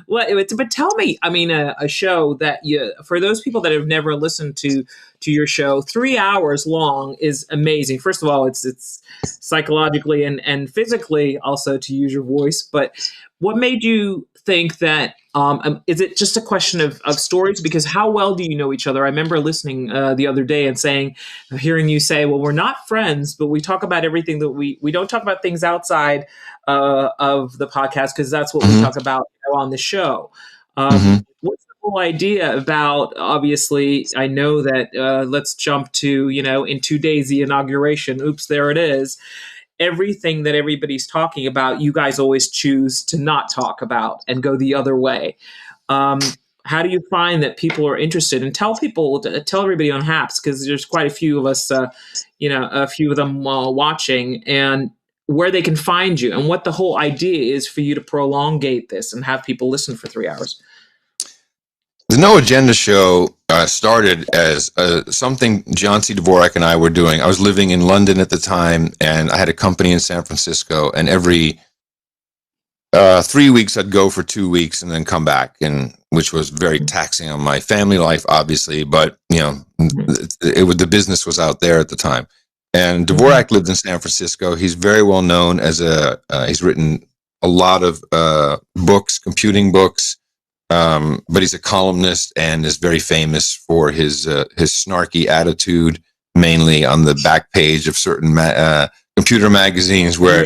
But tell me, a show that for those people that have never listened to your show, 3 hours long is amazing. First of all, it's psychologically and physically also, to use your voice. But what made you think that, is it just a question of stories? Because how well do you know each other? I remember listening the other day and hearing you say, well, we're not friends, but we talk about everything that we don't talk about things outside of the podcast, because that's what we talk about on the show. What's the whole idea about, obviously, I know that, let's jump to, in 2 days, the inauguration, oops, there it is. Everything that everybody's talking about, you guys always choose to not talk about and go the other way. How do you find that people are interested? And tell everybody on Haps, because there's quite a few of us, a few of them watching, and where they can find you and what the whole idea is for you to prolongate this and have people listen for 3 hours. the No Agenda show started as something John C. Dvorak and I were doing. I was living in London at the time, and I had a company in San Francisco, and every 3 weeks I'd go for 2 weeks and then come back, and which was very taxing on my family life, obviously, but the business was out there at the time. And Dvorak lived in San Francisco. He's very well known as he's written a lot of books, computing books, but he's a columnist and is very famous for his snarky attitude, mainly on the back page of certain computer magazines, where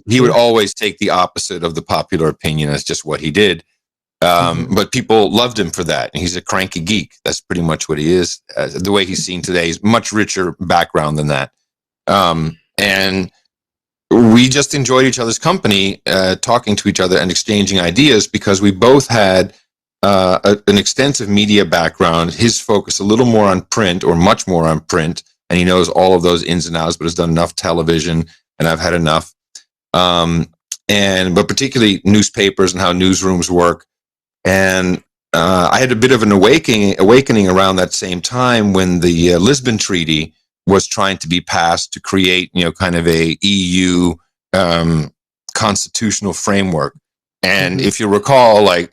he would always take the opposite of the popular opinion. That's just what he did. But people loved him for that. And he's a cranky geek. That's pretty much what he is. The way he's seen today is much richer background than that. And we just enjoyed each other's company, talking to each other and exchanging ideas, because we both had an extensive media background. His focus a little more on print, or much more on print, and he knows all of those ins and outs, but has done enough television, and I've had enough. But particularly newspapers and how newsrooms work. And I had a bit of an awakening around that same time when the Lisbon Treaty was trying to be passed to create, kind of a EU constitutional framework. And if you recall, like,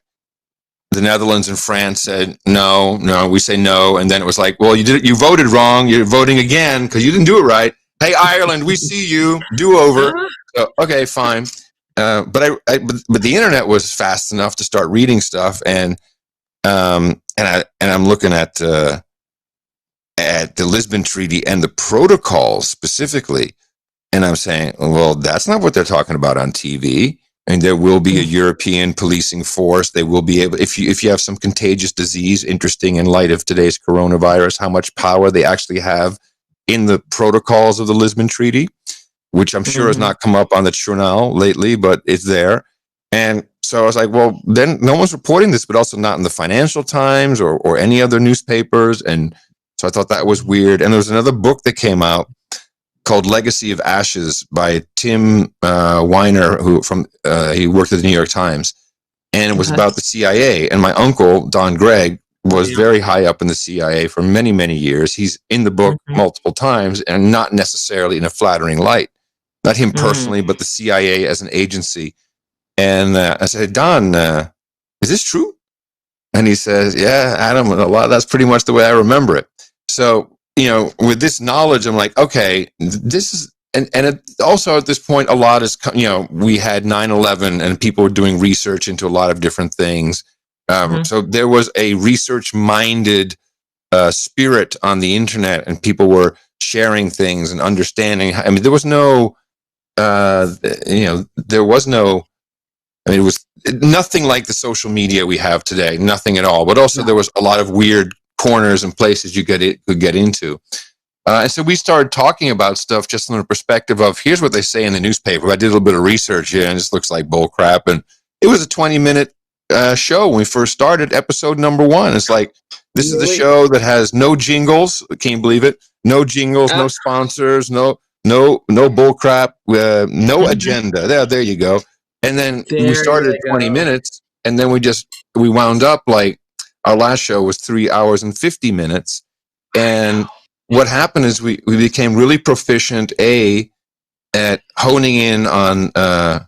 the Netherlands and France said no, we say no, and then it was like, well, you voted wrong, you're voting again because you didn't do it right. Hey, Ireland, we see you, do over. So, okay, fine. But the internet was fast enough to start reading stuff, and I'm looking at the Lisbon Treaty and the protocols specifically, and I'm saying, well, that's not what they're talking about on TV. And there will be a European policing force. They will be able, if you have some contagious disease, interesting in light of today's coronavirus, how much power they actually have in the protocols of the Lisbon Treaty, which I'm sure has not come up on the journal lately, but it's there. And so I was like, well, then no one's reporting this, but also not in the Financial Times or any other newspapers. And so I thought that was weird. And there was another book that came out called Legacy of Ashes by Tim Weiner, he worked at the New York Times, and it was about the CIA. And my uncle, Don Gregg, was very high up in the CIA for many, many years. He's in the book multiple times, and not necessarily in a flattering light. Not him personally, but the CIA as an agency. And I said, Don, is this true? And he says, yeah, Adam, that's pretty much the way I remember it. So, with this knowledge, I'm like, okay, this is, and it also at this point, a lot is, we had 9/11 and people were doing research into a lot of different things. So there was a research-minded spirit on the internet, and people were sharing things and understanding. I mean, there was no, it was nothing like the social media we have today, nothing at all. But also there was a lot of weird corners and places you could get into. And so we started talking about stuff just from the perspective of, here's what they say in the newspaper. I did a little bit of research here, and this looks like bull crap. And it was a 20-minute show when we first started, episode number 1. It's like, this is the show that has no jingles. Can't believe it. No jingles, no sponsors, no bull crap, no agenda. There you go. And then we started at 20 minutes, and then we wound up like, our last show was 3 hours and 50 minutes. And what happened is we became really proficient, at honing in on, and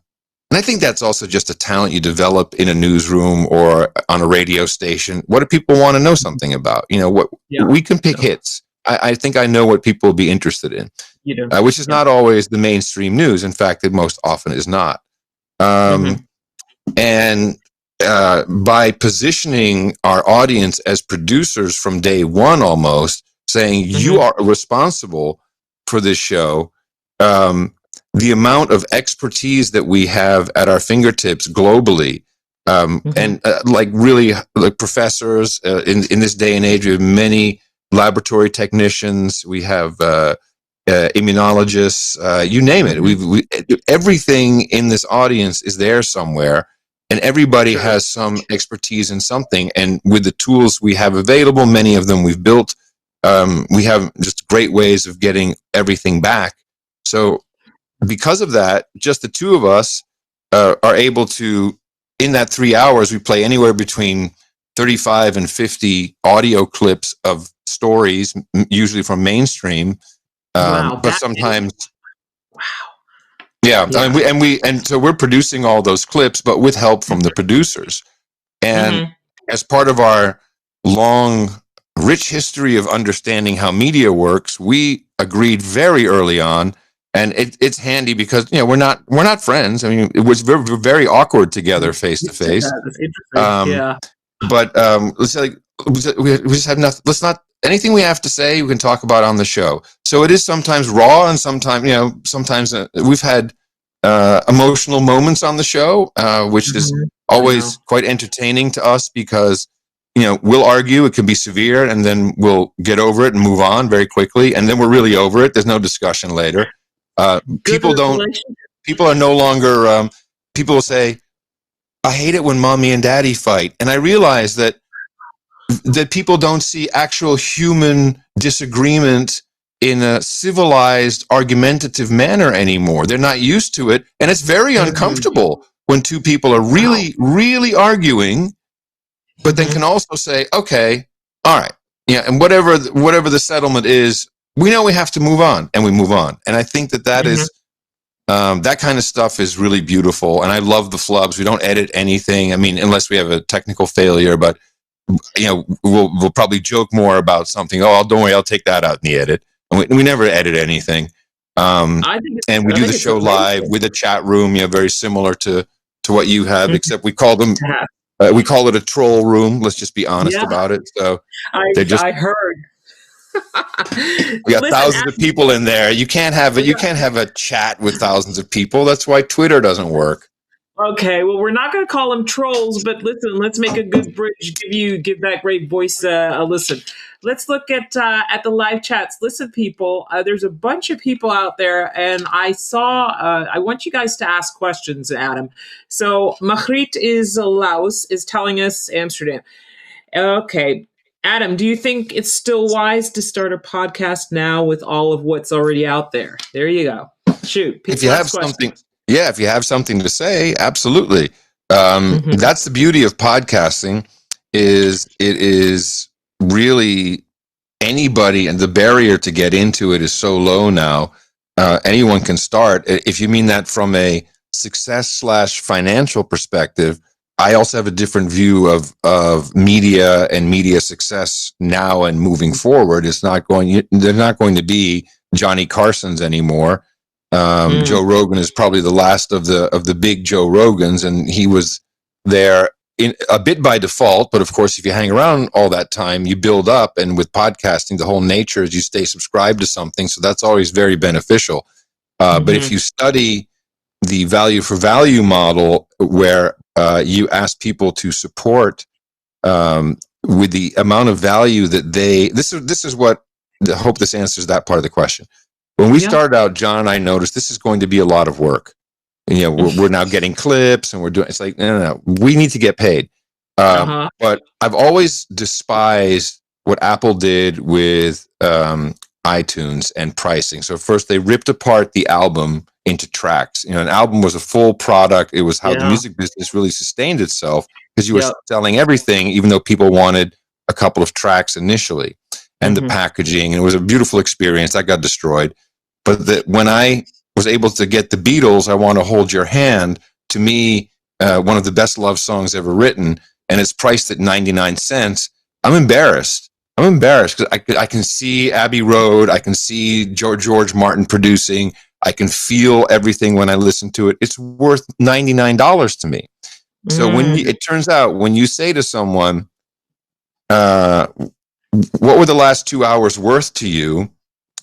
I think that's also just a talent you develop in a newsroom or on a radio station. What do people want to know something about? We can pick hits. I think I know what people will be interested in, which is not always the mainstream news. In fact, it most often is not. And by positioning our audience as producers from day one, almost saying you are responsible for this show, the amount of expertise that we have at our fingertips globally, and really like professors in this day and age, we have many laboratory technicians, we have immunologists, you name it. Everything in this audience is there somewhere. And everybody has some expertise in something. And with the tools we have available, many of them we've built, we have just great ways of getting everything back. So because of that, just the two of us are able to, in that 3 hours, we play anywhere between 35 and 50 audio clips of stories, usually from mainstream. Wow, But sometimes, wow. yeah. Yeah. I mean, and so we're producing all those clips, but with help from the producers. And as part of our long, rich history of understanding how media works, we agreed very early on, and it's handy because we're not friends. I mean, it was very, very awkward together face to face. That's interesting. Yeah. But let's say we just have nothing. Let's not anything we have to say. We can talk about on the show. So it is sometimes raw, and sometimes we've had emotional moments on the show, which is always quite entertaining to us because we'll argue. It can be severe, and then we'll get over it and move on very quickly, and then we're really over it. There's no discussion later. People are no longer. People will say, "I hate it when mommy and daddy fight," and I realize that people don't see actual human disagreement in a civilized, argumentative manner anymore. They're not used to it, and it's very uncomfortable when two people are really, really arguing, but then can also say, "Okay, all right, yeah," and whatever the settlement is, we know we have to move on, and we move on. And I think that is that kind of stuff is really beautiful, and I love the flubs. We don't edit anything. I mean, unless we have a technical failure, but we'll probably joke more about something. Oh, don't worry, I'll take that out in the edit. And we never edit anything. And we do the show live with a chat room, very similar to what you have, except we call them. We call it a troll room. Let's just be honest about it. So I heard. We got thousands of people in there. You can't have it. You can't have a chat with thousands of people. That's why Twitter doesn't work. Okay, well, we're not going to call them trolls, but listen, let's make a good bridge. Give that great voice a listen. Let's look at the live chats. Listen, people, there's a bunch of people out there, and I saw. I want you guys to ask questions, Adam. So Magritte is Laos is telling us Amsterdam. Okay, Adam, do you think it's still wise to start a podcast now with all of what's already out there? There you go. Shoot, if you have something. Yeah, if you have something to say, absolutely. That's the beauty of podcasting is it is really anybody, and the barrier to get into it is so low now. Anyone can start. If you mean that from a success/financial perspective, I also have a different view of media and media success now and moving forward. They're not going to be Johnny Carson's anymore. Joe Rogan is probably the last of the big Joe Rogans, and he was there a bit by default. But of course, if you hang around all that time, you build up. And with podcasting, the whole nature is you stay subscribed to something, so that's always very beneficial. But if you study the value for value model, where you ask people to support with the amount of value that this is what I hope this answers that part of the question. When we started out, John and I noticed this is going to be a lot of work. We're now getting clips, and we're doing. It's like no. We need to get paid. But I've always despised what Apple did with iTunes and pricing. So first, they ripped apart the album into tracks. An album was a full product. It was how the music business really sustained itself because you were selling everything, even though people wanted a couple of tracks initially. And the packaging, and it was a beautiful experience. That got destroyed. But when I was able to get the Beatles, I Want to Hold Your Hand, to me, one of the best love songs ever written, and it's priced at 99 cents, I'm embarrassed. Because I can see Abbey Road, I can see George Martin producing, I can feel everything when I listen to it. It's worth $99 to me. So it turns out, when you say to someone, what were the last 2 hours worth to you?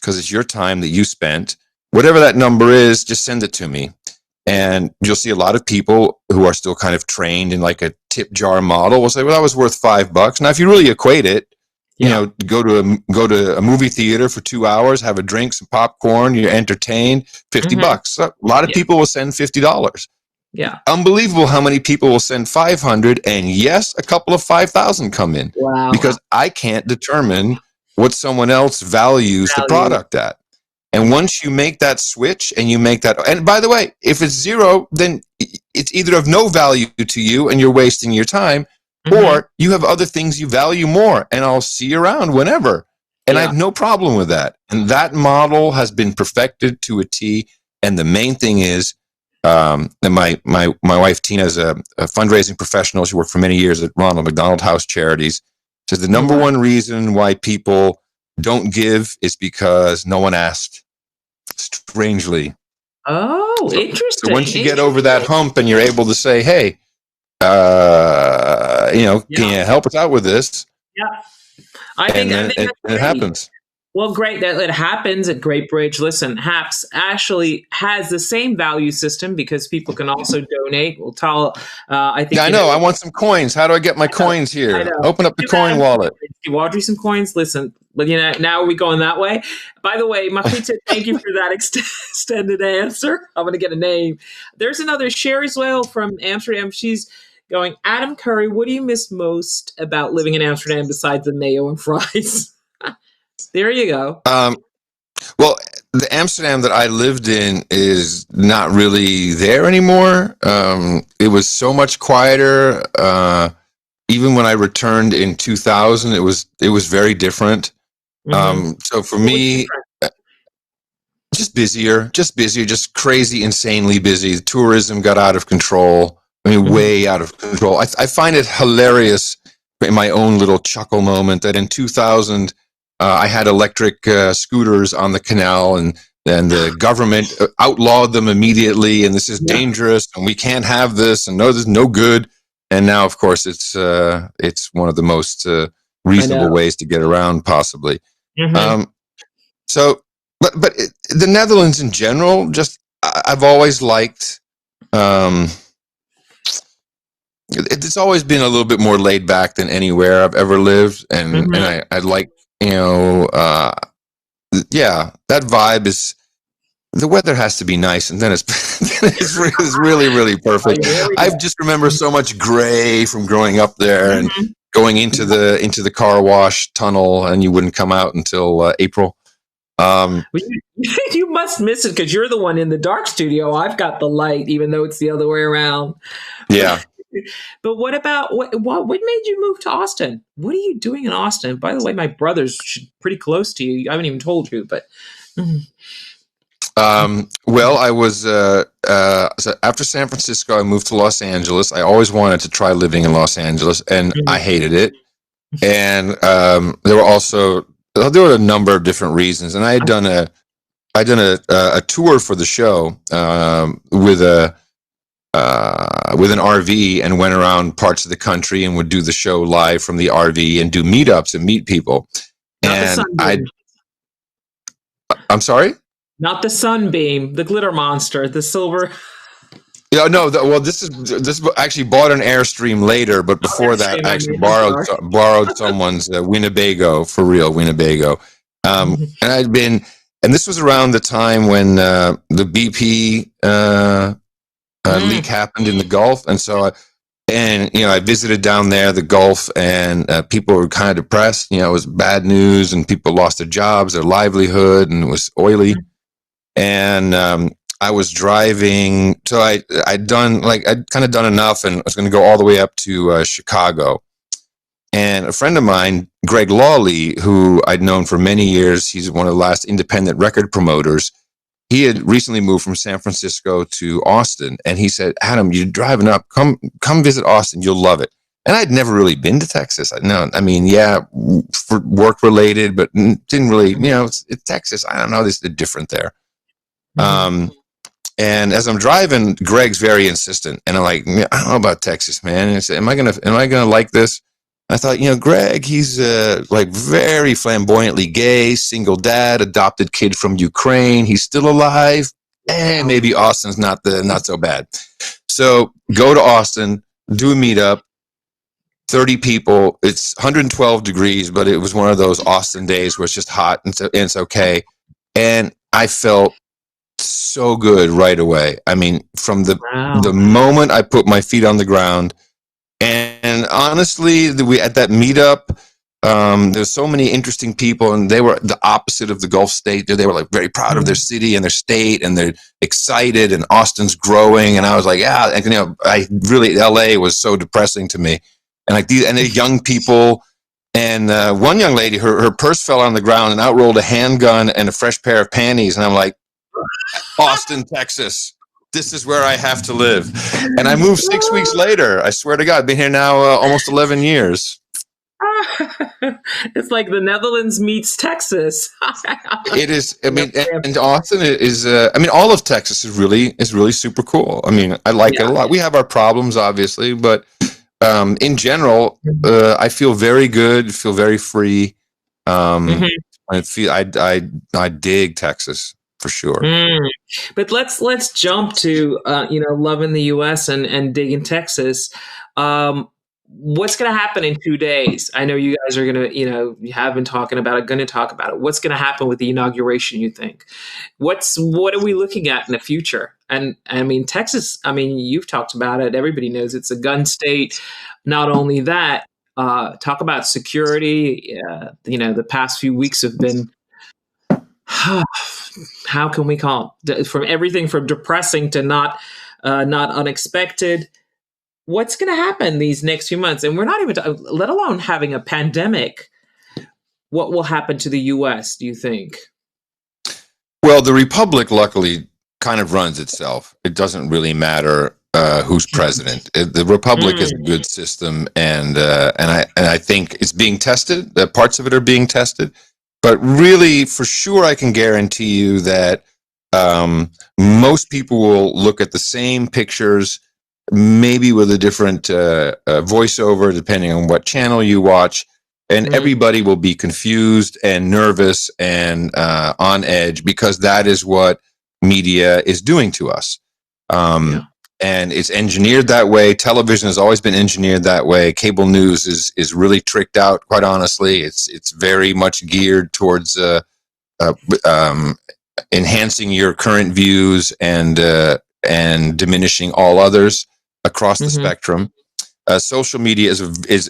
Because it's your time that you spent. Whatever that number is, just send it to me. And you'll see a lot of people who are still kind of trained in like a tip jar model will say, well, that was worth $5. Now, if you really equate it, go to a movie theater for 2 hours, have a drink, some popcorn, you're entertained, $50. So a lot of people will send $50. Yeah. Unbelievable how many people will send 500, and yes, a couple of 5,000 come in. Wow. Because I can't determine what someone else values the product at. And once you make that switch and you make that, and by the way, if it's zero, then it's either of no value to you and you're wasting your time, or you have other things you value more, and I'll see you around whenever. And I have no problem with that. And that model has been perfected to a T. And the main thing is, and my wife Tina is a fundraising professional. She worked for many years at Ronald McDonald House Charities. Says the number one reason why people don't give is because no one asked. Strangely. Oh, interesting. So once you get over that hump and you're able to say, hey, can you help us out with this? Yeah. I think it happens. Well, great that it happens at Great Bridge. Listen, HAPS actually has the same value system because people can also donate. We'll tell. I think. Yeah, I know. I want some coins. How do I get my coins here? Open up the coin wallet. Give Audrey some coins. Listen, but now are we going that way? By the way, Mafita, thank you for that extended answer. I'm going to get a name. There's another Sherry's Whale from Amsterdam. She's going, Adam Curry, what do you miss most about living in Amsterdam besides the mayo and fries? There you go. Well, the Amsterdam that I lived in is not really there anymore. It was so much quieter. Even when I returned in 2000, it was very different. So for me, just busier, just crazy, insanely busy. Tourism got out of control. I mean, way out of control. I find it hilarious in my own little chuckle moment that in 2000, I had electric scooters on the canal, and the government outlawed them immediately. And this is dangerous, and we can't have this, and no, this is no good. And now, of course, it's one of the most reasonable ways to get around, possibly. So, but the Netherlands in general, just I've always liked. It's always been a little bit more laid back than anywhere I've ever lived, and I like, that vibe is. The weather has to be nice, and then it's really, really perfect. I just remember so much gray from growing up there and going into the car wash tunnel, and you wouldn't come out until April. You must miss it because you're the one in the dark studio. I've got the light, even though it's the other way around. Yeah. But what about what made you move to Austin? What are you doing in Austin? By the way, my brother's pretty close to you. I haven't even told you, but. Well, I was so after San Francisco, I moved to Los Angeles. I always wanted to try living in Los Angeles, and I hated it. And there were a number of different reasons. And I had done a tour for the show with an RV, and went around parts of the country and would do the show live from the RV and do meetups and meet people. I'm sorry? Not the Sunbeam, the glitter monster, the silver. Yeah, no. This actually bought an Airstream later, but before that, I actually borrowed someone's Winnebago, for real Winnebago. And this was around the time when the BP leak happened in the Gulf, and so I visited down there, the Gulf, and people were kind of depressed. It was bad news, and people lost their jobs, their livelihood, and it was oily. And I was driving, so I'd kind of done enough, and I was going to go all the way up to Chicago. And a friend of mine, Greg Lawley, who I'd known for many years, he's one of the last independent record promoters. He had recently moved from San Francisco to Austin, and he said, "Adam, you're driving up. Come visit Austin. You'll love it." And I'd never really been to Texas. For work related, but didn't really. It's Texas. I don't know. This is different there. And as I'm driving, Greg's very insistent, and I'm like, I don't know about Texas, man. And I said, am I gonna like this? I thought, Greg, he's very flamboyantly gay, single dad, adopted kid from Ukraine. He's still alive, and maybe Austin's not so bad. So go to Austin, do a meetup. 30 people. It's 112 degrees, but it was one of those Austin days where it's just hot and it's okay. And I felt so good right away. I mean, from the moment I put my feet on the ground, and honestly, at that meetup, there's so many interesting people, and they were the opposite of the Gulf state. They were very proud of their city and their state, and they're excited, and Austin's growing. And I was like, LA was so depressing to me. and like these, and they're young people. And one young lady, her purse fell on the ground, and out rolled a handgun and a fresh pair of panties. And I'm like, Austin, Texas. This is where I have to live. And I moved 6 weeks later. I swear to God, I've been here now almost 11 years. It's like the Netherlands meets Texas. It is. I mean, and Austin is. I mean, all of Texas is really super cool. I mean, I like it a lot. We have our problems, obviously, but in general, I feel very good. Feel very free. I feel I dig Texas for sure. But let's jump to loving the U.S. and digging Texas. What's going to happen in 2 days? I know you guys are going to, you have been talking about it, going to talk about it. What's going to happen with the inauguration, you think? What are we looking at in the future? And I mean, Texas, I mean, you've talked about it. Everybody knows it's a gun state. Not only that, talk about security. The past few weeks have been, how can we call it? From everything from depressing to not unexpected. What's going to happen these next few months? And we're not even, let alone having a pandemic. What will happen to the U.S., do you think? Well, the Republic, luckily, kind of runs itself. It doesn't really matter who's president. The Republic is a good system, and I think it's being tested. Parts of it are being tested. But really, for sure, I can guarantee you that most people will look at the same pictures, maybe with a different voiceover, depending on what channel you watch. And everybody will be confused and nervous and on edge, because that is what media is doing to us. And it's engineered that way. Television has always been engineered that way. Cable news is really tricked out, quite honestly. It's very much geared towards enhancing your current views and diminishing all others across the spectrum. Social media is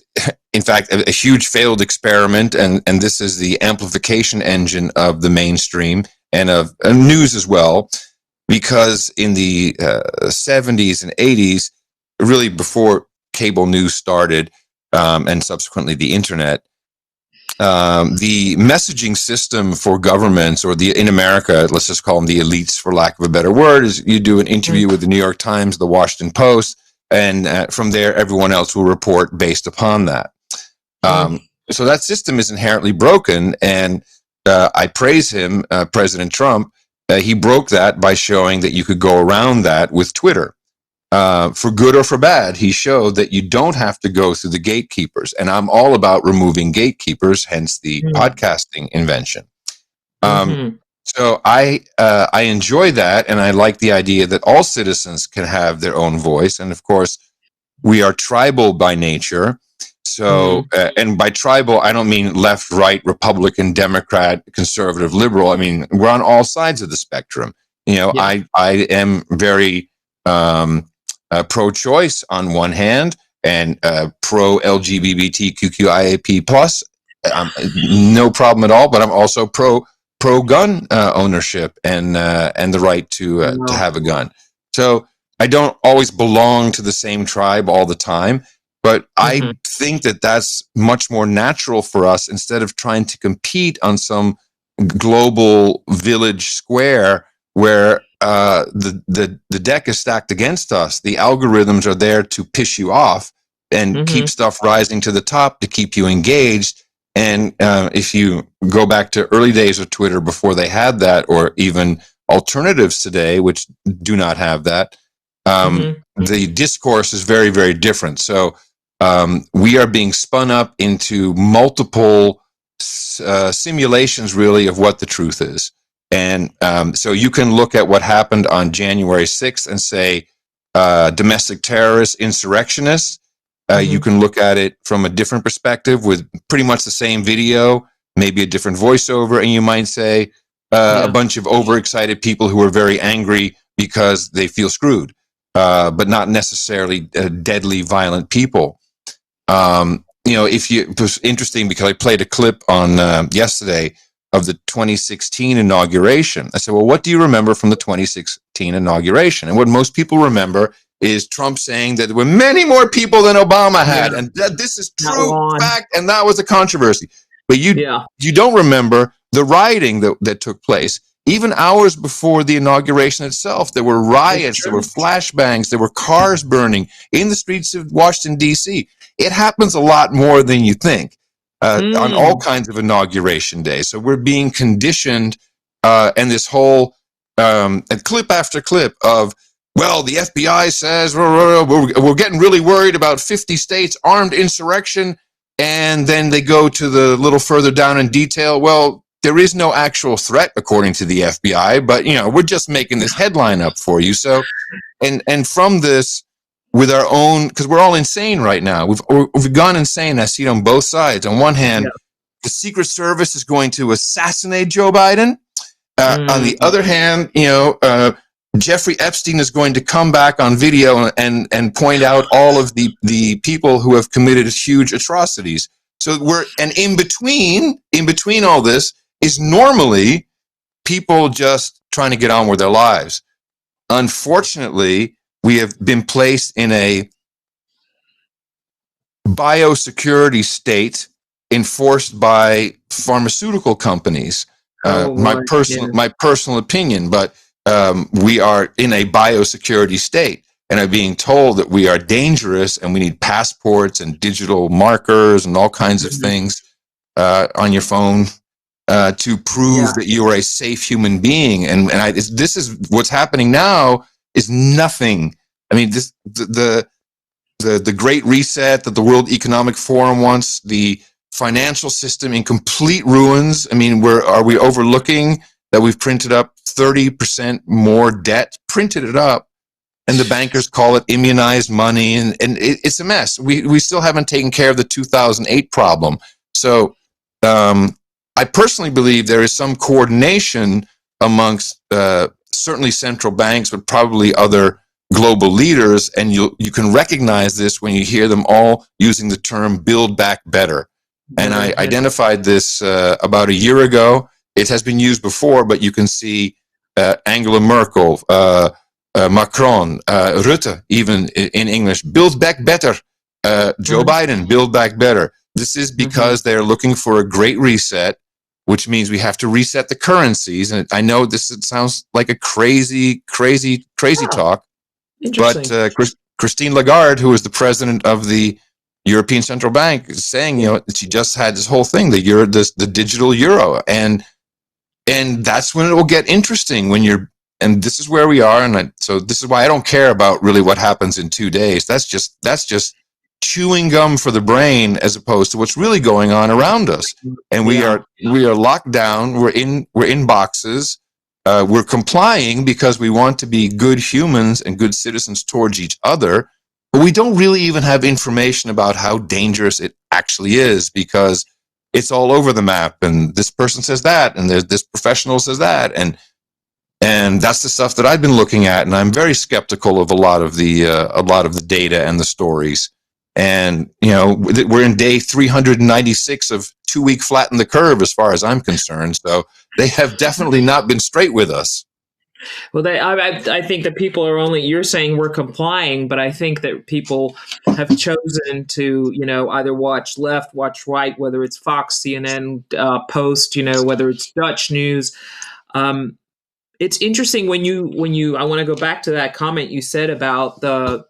in fact a huge failed experiment, and this is the amplification engine of the mainstream and of news as well, because in the 70s and 80s, really before cable news started, and subsequently the internet, the messaging system for governments, or in America, let's just call them the elites for lack of a better word, is you do an interview with the New York Times, the Washington Post, and from there, everyone else will report based upon that. So that system is inherently broken, and I praise him, President Trump. He broke that by showing that you could go around that with Twitter. For good or for bad, he showed that you don't have to go through the gatekeepers. And I'm all about removing gatekeepers, hence the podcasting invention. So I enjoy that, and I like the idea that all citizens can have their own voice. And of course, we are tribal by nature. So, and by tribal, I don't mean left, right, Republican, Democrat, conservative, liberal. I mean, we're on all sides of the spectrum. I am very pro-choice on one hand, and pro-LGBTQIAP plus. No problem at all. But I'm also pro-gun ownership and the right to have a gun. So I don't always belong to the same tribe all the time. But I think that that's much more natural for us, instead of trying to compete on some global village square where the deck is stacked against us. The algorithms are there to piss you off and keep stuff rising to the top to keep you engaged. And if you go back to early days of Twitter before they had that, or even alternatives today, which do not have that, the discourse is very, very different. So we are being spun up into multiple simulations, really, of what the truth is. And so you can look at what happened on January 6th and say domestic terrorists, insurrectionists. You can look at it from a different perspective with pretty much the same video, maybe a different voiceover, and you might say a bunch of overexcited people who are very angry because they feel screwed, but not necessarily deadly, violent people. It was interesting because I played a clip on yesterday of the 2016 inauguration. I said, well, what do you remember from the 2016 inauguration? And what most people remember is Trump saying that there were many more people than Obama had, and that this is true fact, and that was a controversy. But you don't remember the rioting that took place. Even hours before the inauguration itself, there were riots, there were flashbangs, there were cars burning in the streets of Washington, D.C. It happens a lot more than you think on all kinds of inauguration days. So we're being conditioned, and this whole and clip after clip of, well, the FBI says we're getting really worried about 50 states armed insurrection, and then they go to the little further down in detail. Well, there is no actual threat, according to the FBI, but, we're just making this headline up for you. So, and from this, with our own, because we're all insane right now. We've gone insane. I see it on both sides. On one hand, the Secret Service is going to assassinate Joe Biden. On the other hand, Jeffrey Epstein is going to come back on video and point out all of the people who have committed huge atrocities. So and in between all this is normally people just trying to get on with their lives. Unfortunately, we have been placed in a biosecurity state enforced by pharmaceutical companies. My personal opinion, but we are in a biosecurity state and are being told that we are dangerous and we need passports and digital markers and all kinds of things on your phone to prove that you are a safe human being. And this is what's happening now is nothing. I mean, the Great Reset that the World Economic Forum wants, the financial system in complete ruins. I mean, are we overlooking that we've printed up 30% more debt, printed it up, and the bankers call it immunized money, and it's a mess. We still haven't taken care of the 2008 problem. So I personally believe there is some coordination amongst certainly central banks, but probably other global leaders, and you can recognize this when you hear them all using the term "build back better." And I identified this about a year ago. It has been used before, but you can see Angela Merkel, Macron, Rutte, even in English, build back better. Joe Biden, build back better. This is because they're looking for a great reset, which means we have to reset the currencies. And I know it sounds like a crazy talk, but Christine Lagarde, who is the president of the European Central Bank, is saying, she just had this whole thing, the digital euro, and that's when it will get interesting and this is where we are, and so this is why I don't care about really what happens in 2 days. That's just chewing gum for the brain as opposed to what's really going on around us. And we are locked down. We're in boxes. We're complying because we want to be good humans and good citizens towards each other. But we don't really even have information about how dangerous it actually is because it's all over the map. And this person says that, and this professional says that, and that's the stuff that I've been looking at. And I'm very skeptical of a lot of the data and the stories. And we're in day 396 of 2-week flatten the curve, as far as I'm concerned. So they have definitely not been straight with us. Well, I think that people are you're saying we're complying, but I think that people have chosen to, either watch left, watch right, whether it's Fox, CNN, Post, whether it's Dutch news. It's interesting when you, I want to go back to that comment you said about the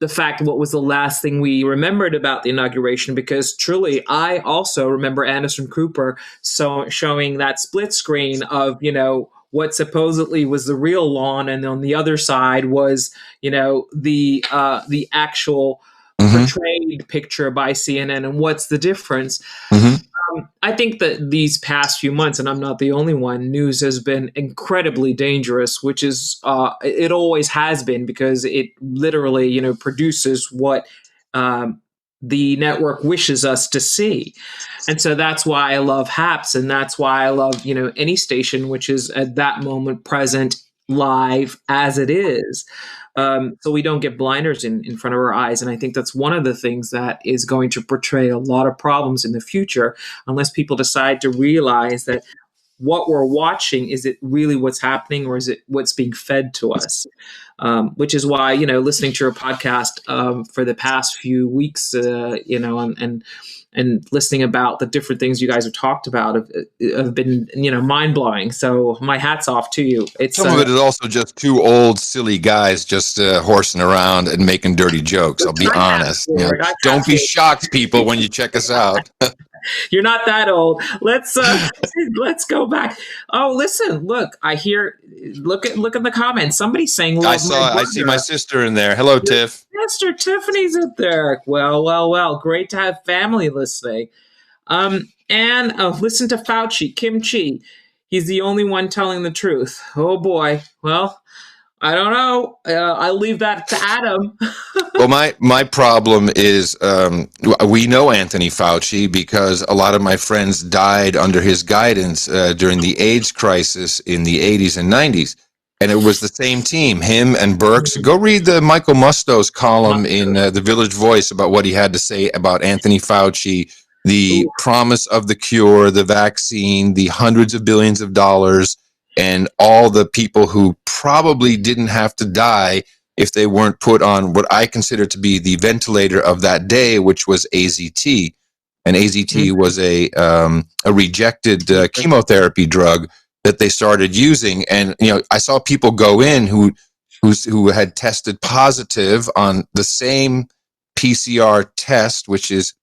fact what was the last thing we remembered about the inauguration, because truly, I also remember Anderson Cooper showing that split screen of, what supposedly was the real lawn, and on the other side was, the actual portrayed picture by CNN, and what's the difference? I think that these past few months, and I'm not the only one, news has been incredibly dangerous, which is it always has been, because it literally, produces what the network wishes us to see. And so that's why I love HAPS, and that's why I love, any station which is at that moment present live as it is. So we don't get blinders in front of our eyes. And I think that's one of the things that is going to portray a lot of problems in the future, unless people decide to realize that what we're watching, is it really what's happening, or is it what's being fed to us? Which is why, listening to your podcast for the past few weeks, and listening about the different things you guys have talked about have been, mind blowing. So my hat's off to you. Some of it is also just two old, silly guys just horsing around and making dirty jokes. I'll be honest. Don't be shocked, people, when you check us out. You're not that old. Let's go back. Oh, listen, look, I hear. Look at the comments. Somebody's saying, I see my sister in there. Hello, Tiff. Sister Tiffany's up there. Well. Great to have family listening. And listen to Fauci, Kimchi. He's the only one telling the truth. Oh boy. Well, I don't know. I'll leave that to Adam. Well, my problem is we know Anthony Fauci because a lot of my friends died under his guidance during the AIDS crisis in the 80s and 90s. And it was the same team, him and Birx. Go read the Michael Musto's column in the Village Voice about what he had to say about Anthony Fauci, the promise of the cure, the vaccine, the hundreds of billions of dollars, and all the people who probably didn't have to die if they weren't put on what I consider to be the ventilator of that day, which was AZT. And AZT was a rejected chemotherapy drug that they started using. And, I saw people go in who had tested positive on the same PCR test, which is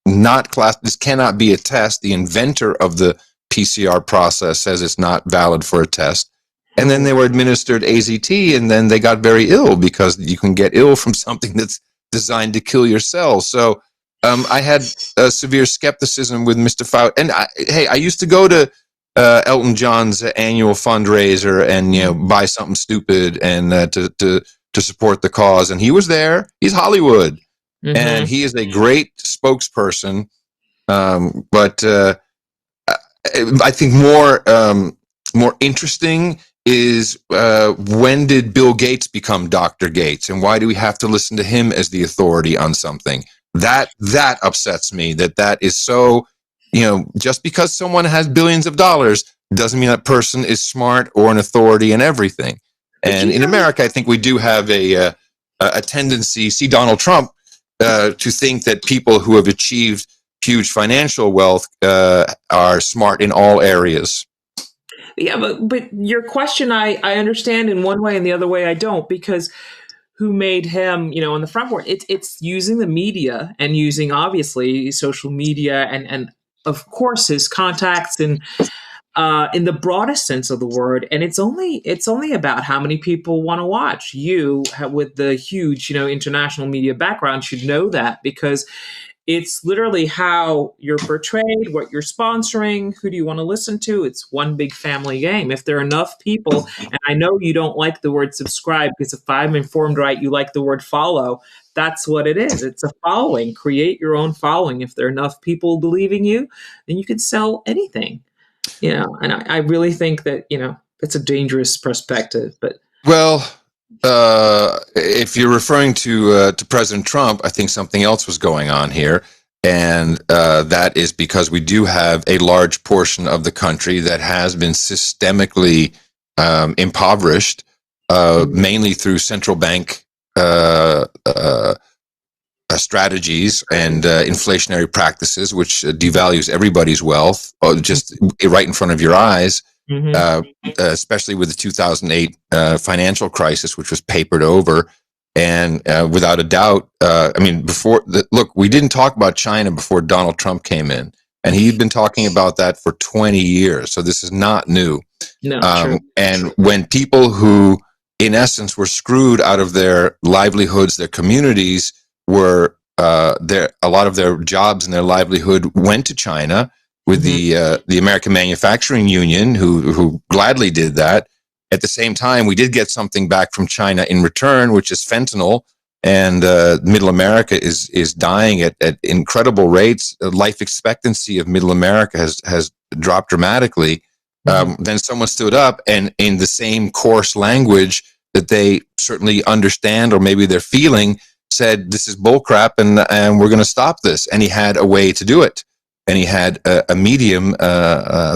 not class. This cannot be a test. The inventor of the PCR process says it's not valid for a test. And then they were administered AZT, and then they got very ill because you can get ill from something that's designed to kill your cells. So I had a severe skepticism with Mr. Fauci. And I used to go to Elton John's annual fundraiser and buy something stupid and to support the cause. And he was there. He's Hollywood, and he is a great spokesperson. But I think more interesting is when did Bill Gates become Dr. Gates, and why do we have to listen to him as the authority on something? That upsets me. That is so. Just because someone has billions of dollars doesn't mean that person is smart or an authority in everything. And in America, I think we do have a tendency, see Donald Trump, to think that people who have achieved huge financial wealth are smart in all areas. Yeah, but your question, I understand in one way, and the other way I don't, because who made him, on the front board? It's using the media and using, obviously, social media and of course, his contacts in the broadest sense of the word. And it's only about how many people want to watch. You, with the huge, international media background, should know that, because it's literally how you're portrayed, what you're sponsoring, who do you want to listen to. It's one big family game. If there are enough people, and I know you don't like the word subscribe, because if I'm informed right, you like the word follow. That's what it is. It's a following. Create your own following. If there are enough people believing you, then you can sell anything. And I really think that, it's a dangerous perspective. But if you're referring to President Trump, I think something else was going on here. And that is because we do have a large portion of the country that has been systemically impoverished, mainly through central bank strategies and inflationary practices, which devalues everybody's wealth just right in front of your eyes. Especially with the 2008 financial crisis, which was papered over. And without a doubt, look, we didn't talk about China before Donald Trump came in, and he'd been talking about that for 20 years. So this is not new. No, true. And when people who, in essence, were screwed out of their livelihoods, their communities were a lot of their jobs and their livelihood went to China, with the American Manufacturing Union, who gladly did that. At the same time, we did get something back from China in return, which is fentanyl, and Middle America is dying at incredible rates. The life expectancy of Middle America has dropped dramatically. Then someone stood up and, in the same coarse language that they certainly understand, or maybe they're feeling, said, "This is bullcrap, and we're going to stop this." And he had a way to do it. and he had a medium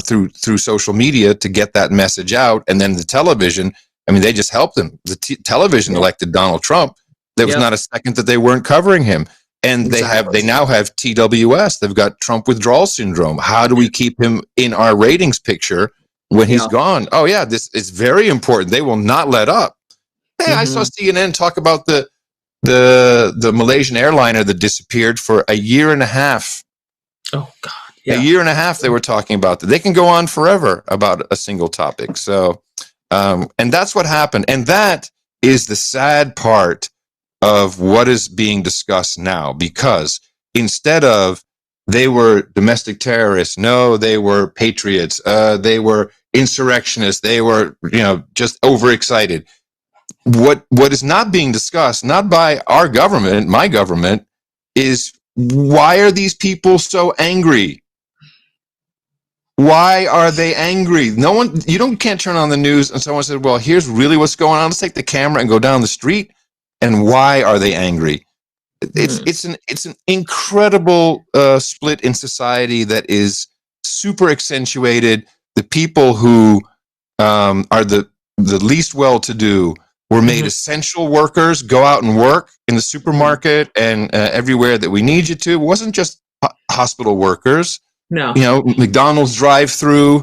through social media to get that message out. And then the television, I mean, they just helped him. The television elected Donald Trump. There was not a second that they weren't covering him. And they now have TWS. They've got Trump withdrawal syndrome. How do we keep him in our ratings picture when he's gone? Oh yeah, this is very important. They will not let up. Hey, I saw CNN talk about the Malaysian airliner that disappeared for a year and a half. Oh God. A year and a half they were talking about that. They can go on forever about a single topic. So and that's what happened. And that is the sad part of what is being discussed now, because instead of they were domestic terrorists, no, they were patriots, they were insurrectionists, they were, just overexcited. What is not being discussed, not by our government, my government, is why are these people so angry? Why are they angry? Can't turn on the news and someone said, well, here's really what's going on. Let's take the camera and go down the street. And why are they angry? It's an incredible split in society that is super accentuated. The people who are the least well-to-do were made essential workers, go out and work in the supermarket and everywhere that we need you to. It wasn't just hospital workers. No. McDonald's drive-through,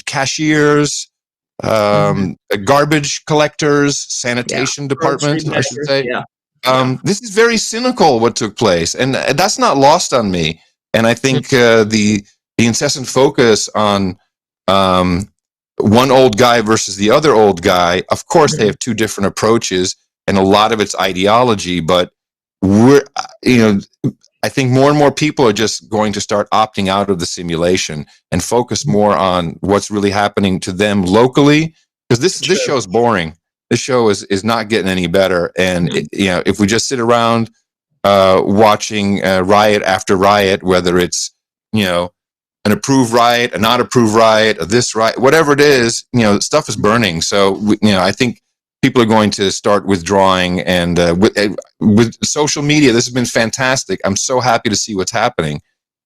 cashiers, garbage collectors, sanitation department, I should say. This is very cynical what took place, and that's not lost on me. And I think the incessant focus on one old guy versus the other old guy, of course they have two different approaches, and a lot of it's ideology, but I think more and more people are just going to start opting out of the simulation and focus more on what's really happening to them locally. Because this show is boring. This show is not getting any better. And if we just sit around watching riot after riot, whether it's an approved riot, a not approved riot, or this riot, whatever it is, stuff is burning. So I think people are going to start withdrawing, and with social media, this has been fantastic. I'm so happy to see what's happening.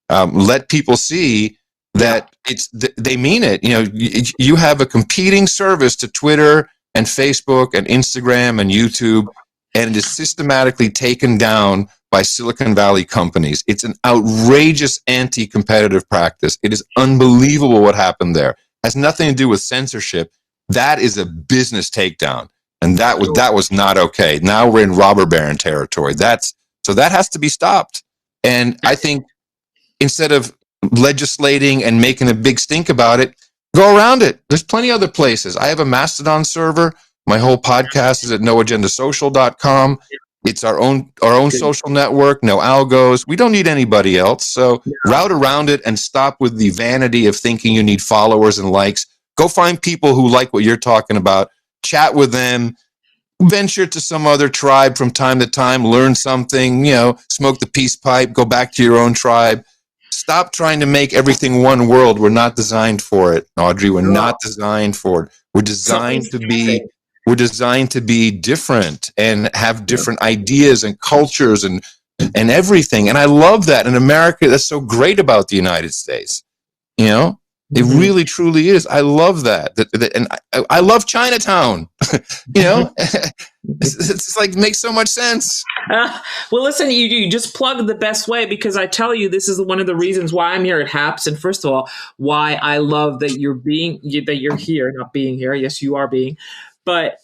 Let people see that they mean it. You have a competing service to Twitter and Facebook and Instagram and YouTube, and it is systematically taken down by Silicon Valley companies. It's an outrageous anti-competitive practice. It is unbelievable what happened there. It has nothing to do with censorship. That is a business takedown. And that was not okay. Now we're in robber baron territory. So that has to be stopped. And I think instead of legislating and making a big stink about it, go around it. There's plenty of other places. I have a Mastodon server. My whole podcast is at noagendasocial.com. It's our own social network, no algos. We don't need anybody else. So route around it and stop with the vanity of thinking you need followers and likes. Go find people who like what you're talking about. Chat with them, venture to some other tribe from time to time, learn something, smoke the peace pipe, go back to your own tribe. Stop trying to make everything one world. We're not designed for it, Audrey. We're not designed for it. We're designed to be different and have different ideas and cultures and everything. And I love that in America. That's so great about the United States. It really, truly is. I love that. And I love Chinatown. It's like, makes so much sense. Well, listen, you just plugged the best way, because I tell you, this is one of the reasons why I'm here at HAPS. And first of all, why I love that you're here, not being here. Yes, you are being. But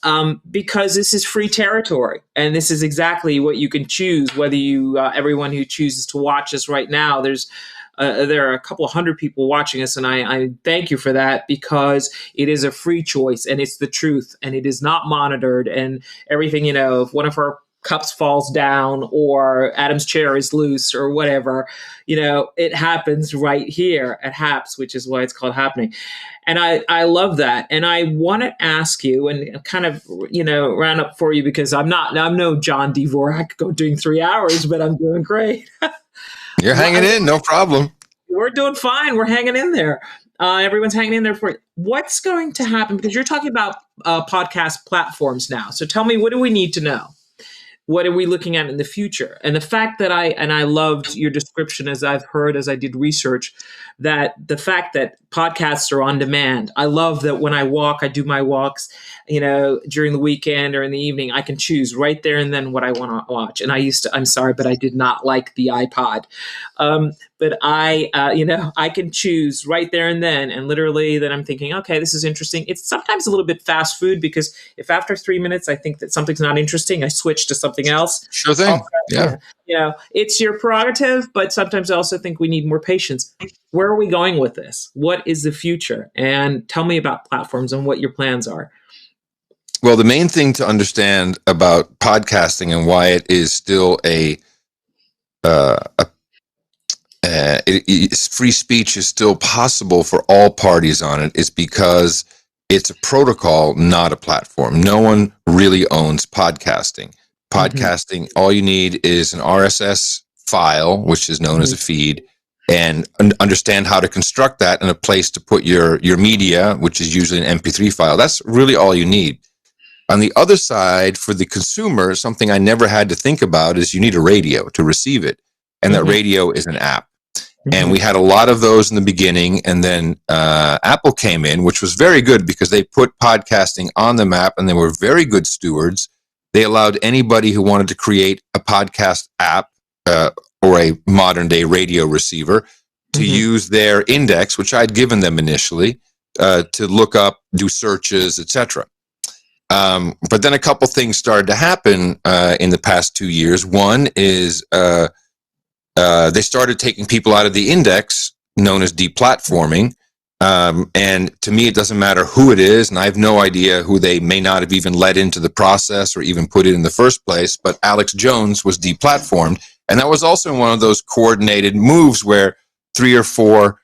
because this is free territory, and this is exactly what you can choose, whether you, everyone who chooses to watch us right now, there are a couple of hundred people watching us, and I thank you for that, because it is a free choice, and it's the truth, and it is not monitored, and everything, if one of our cups falls down or Adam's chair is loose or whatever, it happens right here at HAPS, which is why it's called Happening. And I love that. And I want to ask you and kind of, round up for you, because I'm no John Dvorak doing 3 hours, but I'm doing great. You're hanging in, no problem. We're doing fine. We're hanging in there. Everyone's hanging in there for it. What's going to happen? Because you're talking about podcast platforms now. So tell me, what do we need to know? what are we looking at in the future? And the fact that I loved your description, as I've heard, as I did research, that the fact that podcasts are on demand. I love that when I walk, I do my walks, during the weekend or in the evening, I can choose right there and then what I want to watch. And I'm sorry, but I did not like the iPod. But I can choose right there and then. And literally then I'm thinking, okay, this is interesting. It's sometimes a little bit fast food, because if after 3 minutes I think that something's not interesting, I switch to something else. Sure thing. Yeah. It's your prerogative, but sometimes I also think we need more patience. Where are we going with this? What is the future? And tell me about platforms and what your plans are. Well, the main thing to understand about podcasting and why it is still free speech is still possible for all parties on it is because it's a protocol, not a platform. No one really owns podcasting. Podcasting, all you need is an RSS file, which is known as a feed, and understand how to construct that and a place to put your media, which is usually an MP3 file. That's really all you need. On the other side, for the consumer, something I never had to think about is you need a radio to receive it. And that radio is an app. And we had a lot of those in the beginning. And then Apple came in, which was very good because they put podcasting on the map and they were very good stewards. They allowed anybody who wanted to create a podcast app or a modern day radio receiver to use their index, which I'd given them initially, to look up, do searches, etc. But then a couple things started to happen in the past 2 years. One is they started taking people out of the index, known as deplatforming. And to me, it doesn't matter who it is, and I have no idea who they may not have even led into the process or even put it in the first place, but Alex Jones was deplatformed. And that was also one of those coordinated moves where 3 or 4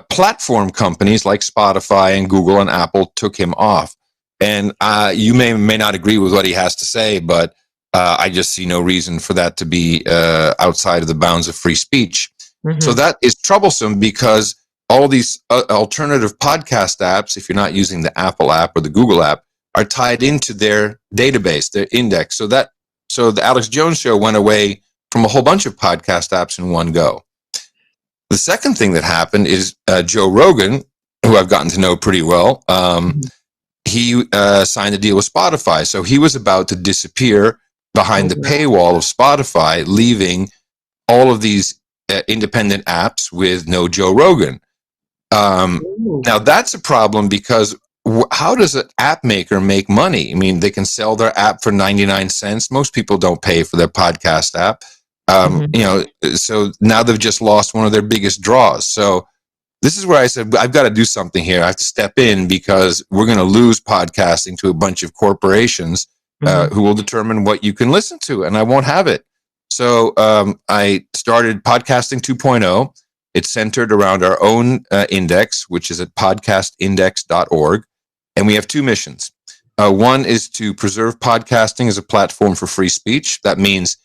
platform companies like Spotify and Google and Apple took him off. And you may not agree with what he has to say, but I just see no reason for that to be outside of the bounds of free speech. So that is troublesome because all these alternative podcast apps, if you're not using the Apple app or the Google app, are tied into their database, their index. So the Alex Jones Show went away from a whole bunch of podcast apps in one go. The second thing that happened is Joe Rogan, who I've gotten to know pretty well, he signed a deal with Spotify. So he was about to disappear behind the paywall of Spotify, leaving all of these independent apps with no Joe Rogan. Now that's a problem because how does an app maker make money? I mean, they can sell their app for 99 cents. Most people don't pay for their podcast app. So now they've just lost one of their biggest draws. So this is where I said, I've got to do something here. I have to step in because we're going to lose podcasting to a bunch of corporations who will determine what you can listen to, and I won't have it. So I started Podcasting 2.0. It's centered around our own index, which is at podcastindex.org. And we have 2 missions. One is to preserve podcasting as a platform for free speech. That means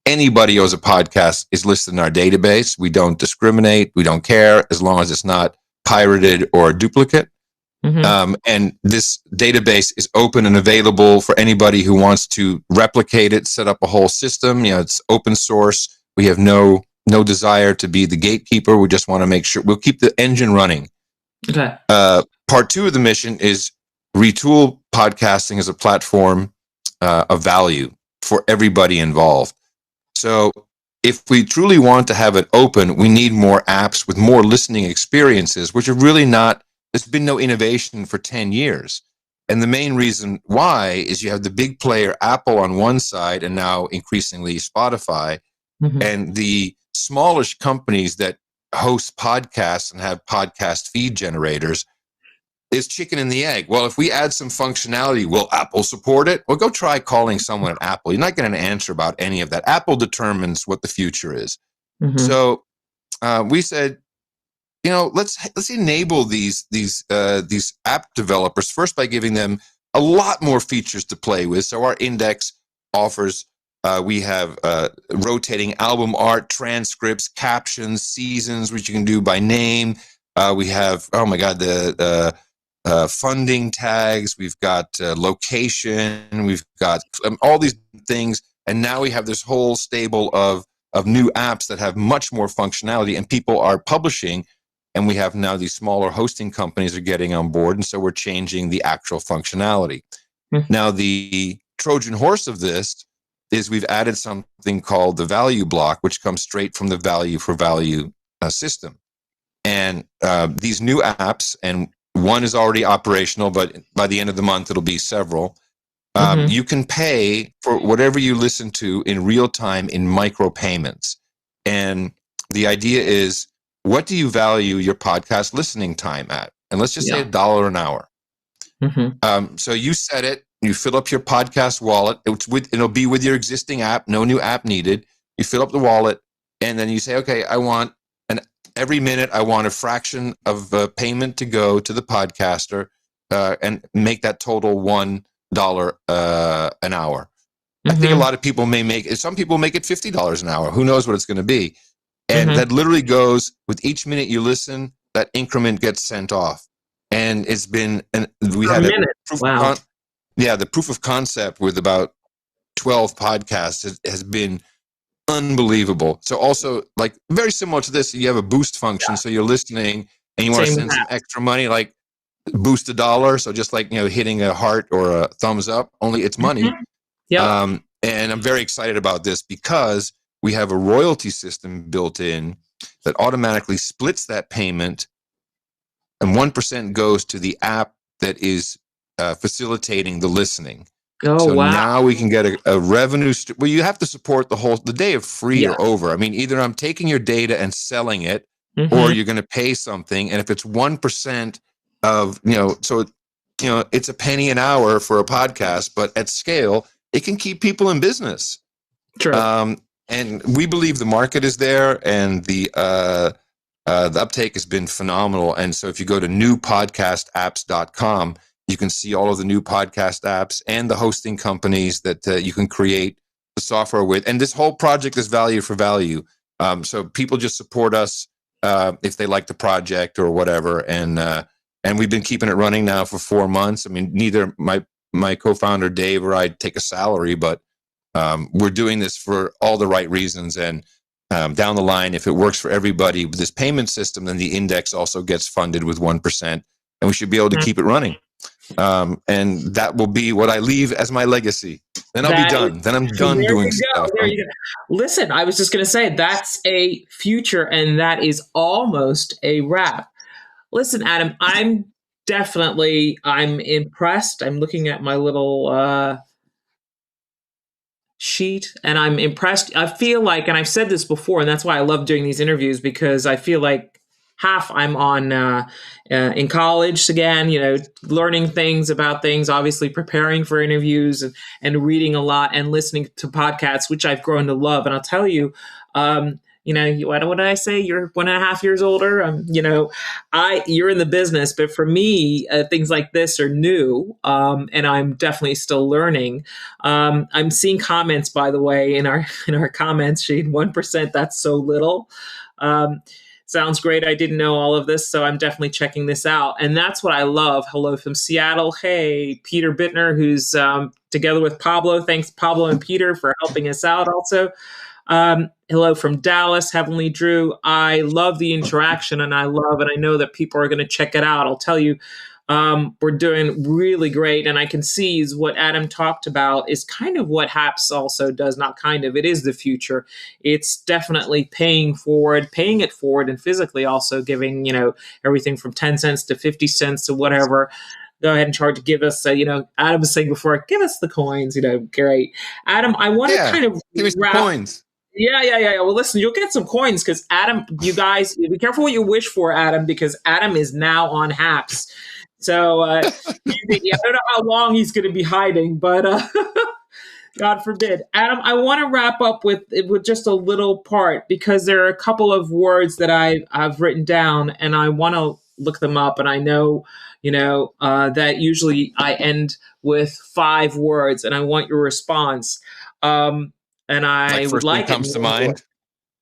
anybody who has a podcast is listed in our database. We don't discriminate. We don't care as long as it's not pirated or a duplicate. And this database is open and available for anybody who wants to replicate it, set up a whole system. It's open source. We have no desire to be the gatekeeper. We just want to make sure we'll keep the engine running. Okay. Part 2 of the mission is retool podcasting as a platform of value for everybody involved. So if we truly want to have it open, we need more apps with more listening experiences, which are really not, there's been no innovation for 10 years. And the main reason why is you have the big player Apple on one side and now increasingly Spotify, and the smallish companies that host podcasts and have podcast feed generators is chicken and the egg. Well, if we add some functionality, will Apple support it? Well, go try calling someone at Apple. You're not getting an answer about any of that. Apple determines what the future is. So we said, let's enable these app developers first by giving them a lot more features to play with. So our index offers we have rotating album art, transcripts, captions, seasons, which you can do by name. We have the funding tags. We've got location. We've got all these things. And now we have this whole stable of new apps that have much more functionality, and people are publishing. And we have now these smaller hosting companies are getting on board. And so we're changing the actual functionality. Now, the Trojan horse of this is we've added something called the value block, which comes straight from the value for value system. And these new apps, and one is already operational, but by the end of the month, it'll be several. You can pay for whatever you listen to in real time in micro payments. And the idea is, what do you value your podcast listening time at? And let's just say $1 an hour. So you set it, you fill up your podcast wallet. It'll be with your existing app, no new app needed. You fill up the wallet, and then you say, okay, I want every minute, I want a fraction of payment to go to the podcaster, and make that total $1 an hour. I think a lot of people some people make it $50 an hour. Who knows what it's going to be? And that literally goes with each minute you listen, that increment gets sent off. And it's been, we had the proof of concept with about 12 podcasts has been unbelievable. So also, like, very similar to this, you have a boost function. So you're listening and you want to send some extra money, like boost $1. So just like, hitting a heart or a thumbs up, only it's money. And I'm very excited about this because we have a royalty system built in that automatically splits that payment, and 1% goes to the app that is facilitating the listening. Now we can get a revenue. Well, you have to support the day of free or over. I mean, either I'm taking your data and selling it, or you're going to pay something. And if it's 1% of, it's a penny an hour for a podcast, but at scale, it can keep people in business. True. And we believe the market is there, and the uptake has been phenomenal. And so if you go to newpodcastapps.com, you can see all of the new podcast apps and the hosting companies that you can create the software with. And this whole project is value for value. So people just support us if they like the project or whatever. And we've been keeping it running now for 4 months. I mean, neither my co-founder Dave or I take a salary, but we're doing this for all the right reasons. And down the line, if it works for everybody with this payment system, then the index also gets funded with 1%, and we should be able to keep it running. And that will be what I leave as my legacy. Then I'll be done. Then I'm done doing stuff. There you go. Listen, I was just going to say that's a future, and that is almost a wrap. Listen, Adam, I'm impressed. I'm looking at my little sheet, and I'm impressed. I feel like, and I've said this before, and that's why I love doing these interviews, because I feel like half I'm on in college again, learning things about things, obviously preparing for interviews and reading a lot and listening to podcasts, which I've grown to love. And I'll tell you, what did I say? You're 1.5 years older. You're in the business, but for me, things like this are new, and I'm definitely still learning. I'm seeing comments, by the way, in our comments sheet. 1%. That's so little. Sounds great. I didn't know all of this, so I'm definitely checking this out. And that's what I love. Hello from Seattle. Hey, Peter Bittner, who's together with Pablo. Thanks, Pablo and Peter, for helping us out also. Hello from Dallas, Heavenly Drew. I love the interaction, and I know that people are going to check it out. I'll tell you, we're doing really great, and I can see is what Adam talked about is kind of what HAPS also does. Not kind of, it is the future. It's definitely paying it forward, and physically also giving, everything from 10 cents to 50 cents to whatever. Go ahead and give us, Adam was saying before, give us the coins, great. Adam, I want to kind of give us the coins. Yeah. Well, listen, you'll get some coins because Adam, you guys, be careful what you wish for, Adam, because Adam is now on HAPS. So I don't know how long he's going to be hiding, but God forbid. Adam, I want to wrap up with just a little part because there are a couple of words that I've written down and I want to look them up. And I know, that usually I end with 5 words and I want your response. And I would like comes to mind.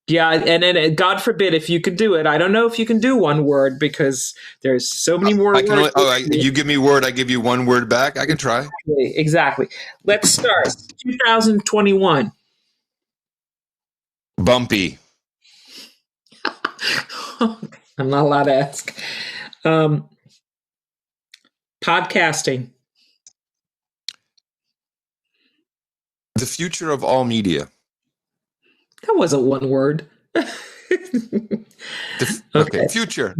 Yeah, and then God forbid if you could do it. I don't know if you can do one word because there's so many more I can words. you give me a word, I give you one word back. I can try. Exactly. Let's start. 2021. Bumpy. I'm not allowed to ask. Podcasting. The future of all media. That wasn't one word. Okay, future.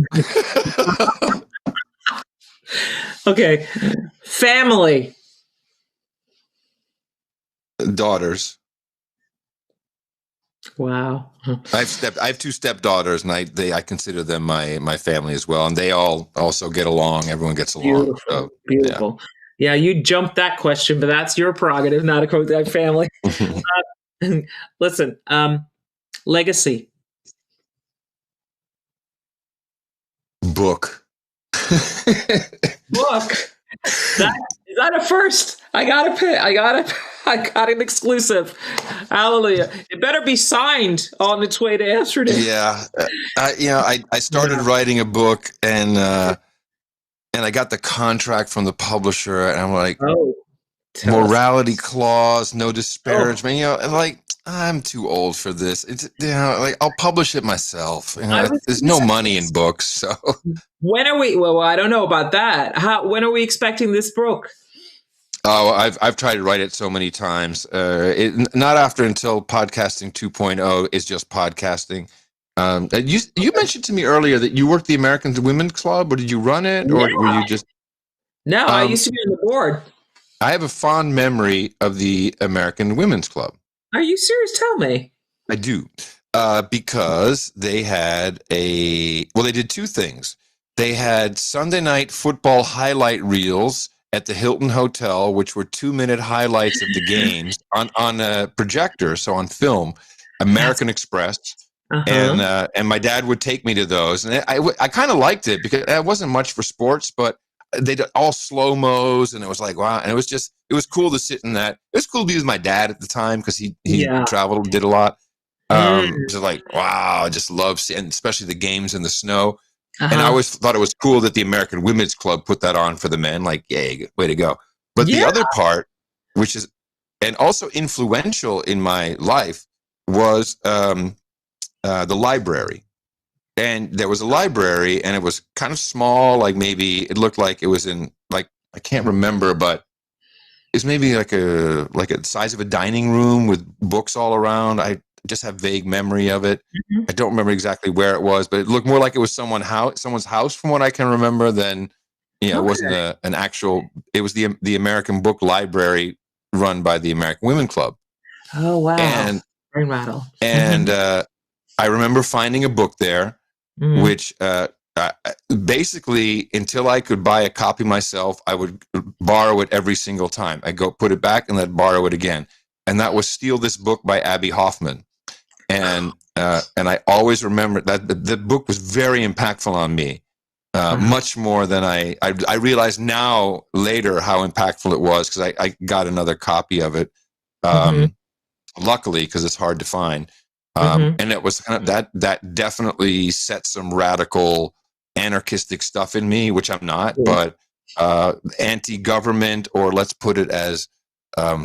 Okay. Family. Daughters. Wow. I have two stepdaughters, and I consider them my family as well, and they all also get along. Everyone gets along. Beautiful. So, Beautiful. Yeah, you jumped that question, but that's your prerogative, not a that family. Listen, legacy. Book. Book. Is that a first? I got an exclusive. Hallelujah! It better be signed on its way to Amsterdam. Yeah, I started writing a book, and I got the contract from the publisher, and I'm like, morality clause, no disparagement. And like, I'm too old for this. It's like I'll publish it myself. There's no money in books, so. When are we? Well, I don't know about that. When are we expecting this book? Oh, I've tried to write it so many times. Not until podcasting 2.0 is just podcasting. You mentioned to me earlier that you worked the American Women's Club, or did you run it, or were you just? No, I used to be on the board. I have a fond memory of the American Women's Club. Are you serious? Tell me. I do, because they had they did two things. They had Sunday night football highlight reels at the Hilton Hotel, which were 2-minute highlights of the games on a projector, so on film, American Express. And my dad would take me to those. And I kind of liked it because it wasn't much for sports, but they did all slow-mos, and it was like, wow. And it was cool to sit in that. It was cool to be with my dad at the time because he traveled, did a lot. Just like, wow, I just love seeing, especially the games in the snow. And I always thought it was cool that the American Women's Club put that on for the men. Like, yay, way to go. But the other part, which is, and also influential in my life, was the library. And there was a library, and it was kind of small, like maybe it looked like it was in, like, I can't remember, but it's maybe like a size of a dining room with books all around. I just have vague memory of it. I don't remember exactly where it was, but it looked more like it was someone's house from what I can remember than, it wasn't an actual, it was the American Book Library run by the American Women's Club. Oh, wow. And brain rattle. And I remember finding a book there, which basically, until I could buy a copy myself, I would borrow it every single time. I go put it back and then borrow it again. And that was Steal This Book by Abby Hoffman. And I always remember that the book was very impactful on me, much more than I realize now later how impactful it was, because I got another copy of it, luckily, because it's hard to find. And it was kind of that definitely set some radical anarchistic stuff in me, which I'm not, but anti-government, or let's put it as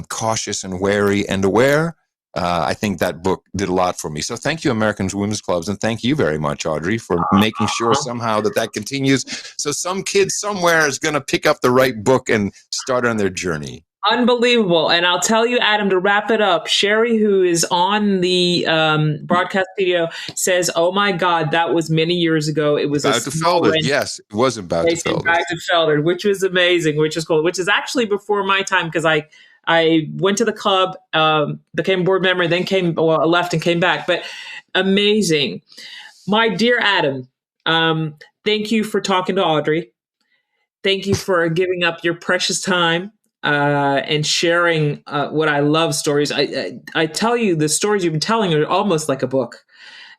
cautious and wary and aware. I think that book did a lot for me. So thank you, American Women's Clubs, and thank you very much, Audrey, for making sure somehow that continues. So some kid somewhere is going to pick up the right book and start on their journey. Unbelievable. And I'll tell you, Adam, to wrap it up, Sherry, who is on the broadcast video, says, oh my God, that was many years ago. It was About to Felder. Yes, it was about to Felder, which was amazing, which is cool, which is actually before my time, because I went to the club, became a board member, then left and came back. But amazing. My dear Adam, thank you for talking to Audrey. Thank you for giving up your precious time and sharing what I love stories. I tell you, the stories you've been telling are almost like a book.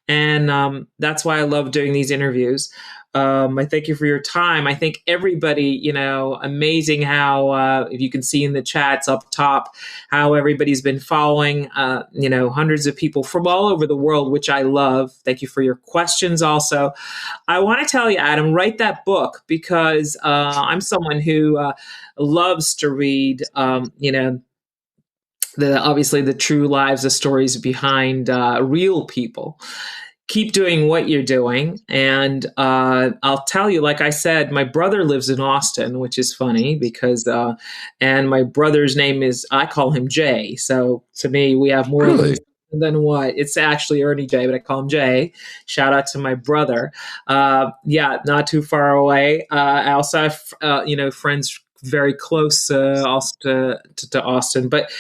And that's why I love doing these interviews. I thank you for your time. I think everybody, amazing how, if you can see in the chats up top, how everybody's been following, hundreds of people from all over the world, which I love. Thank you for your questions also. I want to tell you, Adam, write that book because I'm someone who loves to read, obviously the true lives, the stories behind real people. Keep doing what you're doing. And I'll tell you, like I said, my brother lives in Austin, which is funny because, and my brother's name is, I call him Jay. So to me, we have more than what. It's actually Ernie J, but I call him Jay. Shout out to my brother. Not too far away. I also have, friends very close also to Austin. But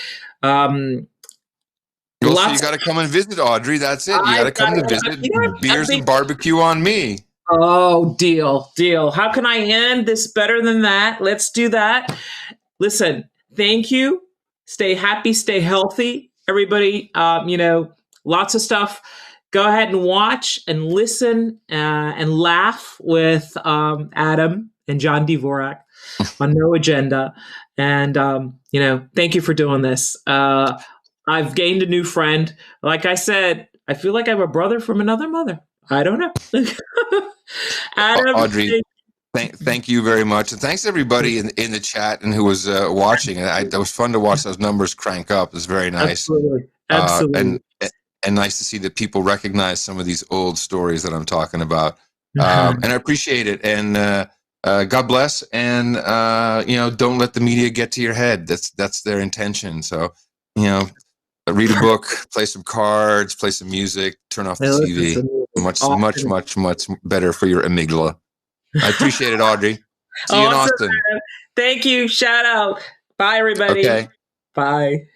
so you got to come and visit, Audrey. That's it. You got to come to visit. Beers and barbecue on me. Oh, deal. How can I end this better than that? Let's do that. Listen, thank you. Stay happy, stay healthy. Everybody, lots of stuff. Go ahead and watch and listen and laugh with Adam and John Dvorak on No Agenda. And, thank you for doing this. I've gained a new friend. Like I said, I feel like I have a brother from another mother. I don't know. Adam, Audrey, thank you very much. And thanks everybody in the chat and who was watching. It was fun to watch those numbers crank up. It was very nice. Absolutely. And nice to see that people recognize some of these old stories that I'm talking about. And I appreciate it. And God bless. And, don't let the media get to your head. That's their intention. So, read a book, play some cards, play some music, turn off the TV. Much better for your amygdala. I appreciate it, Audrey. See you in Austin. Man. Thank you. Shout out. Bye, everybody. Okay. Bye.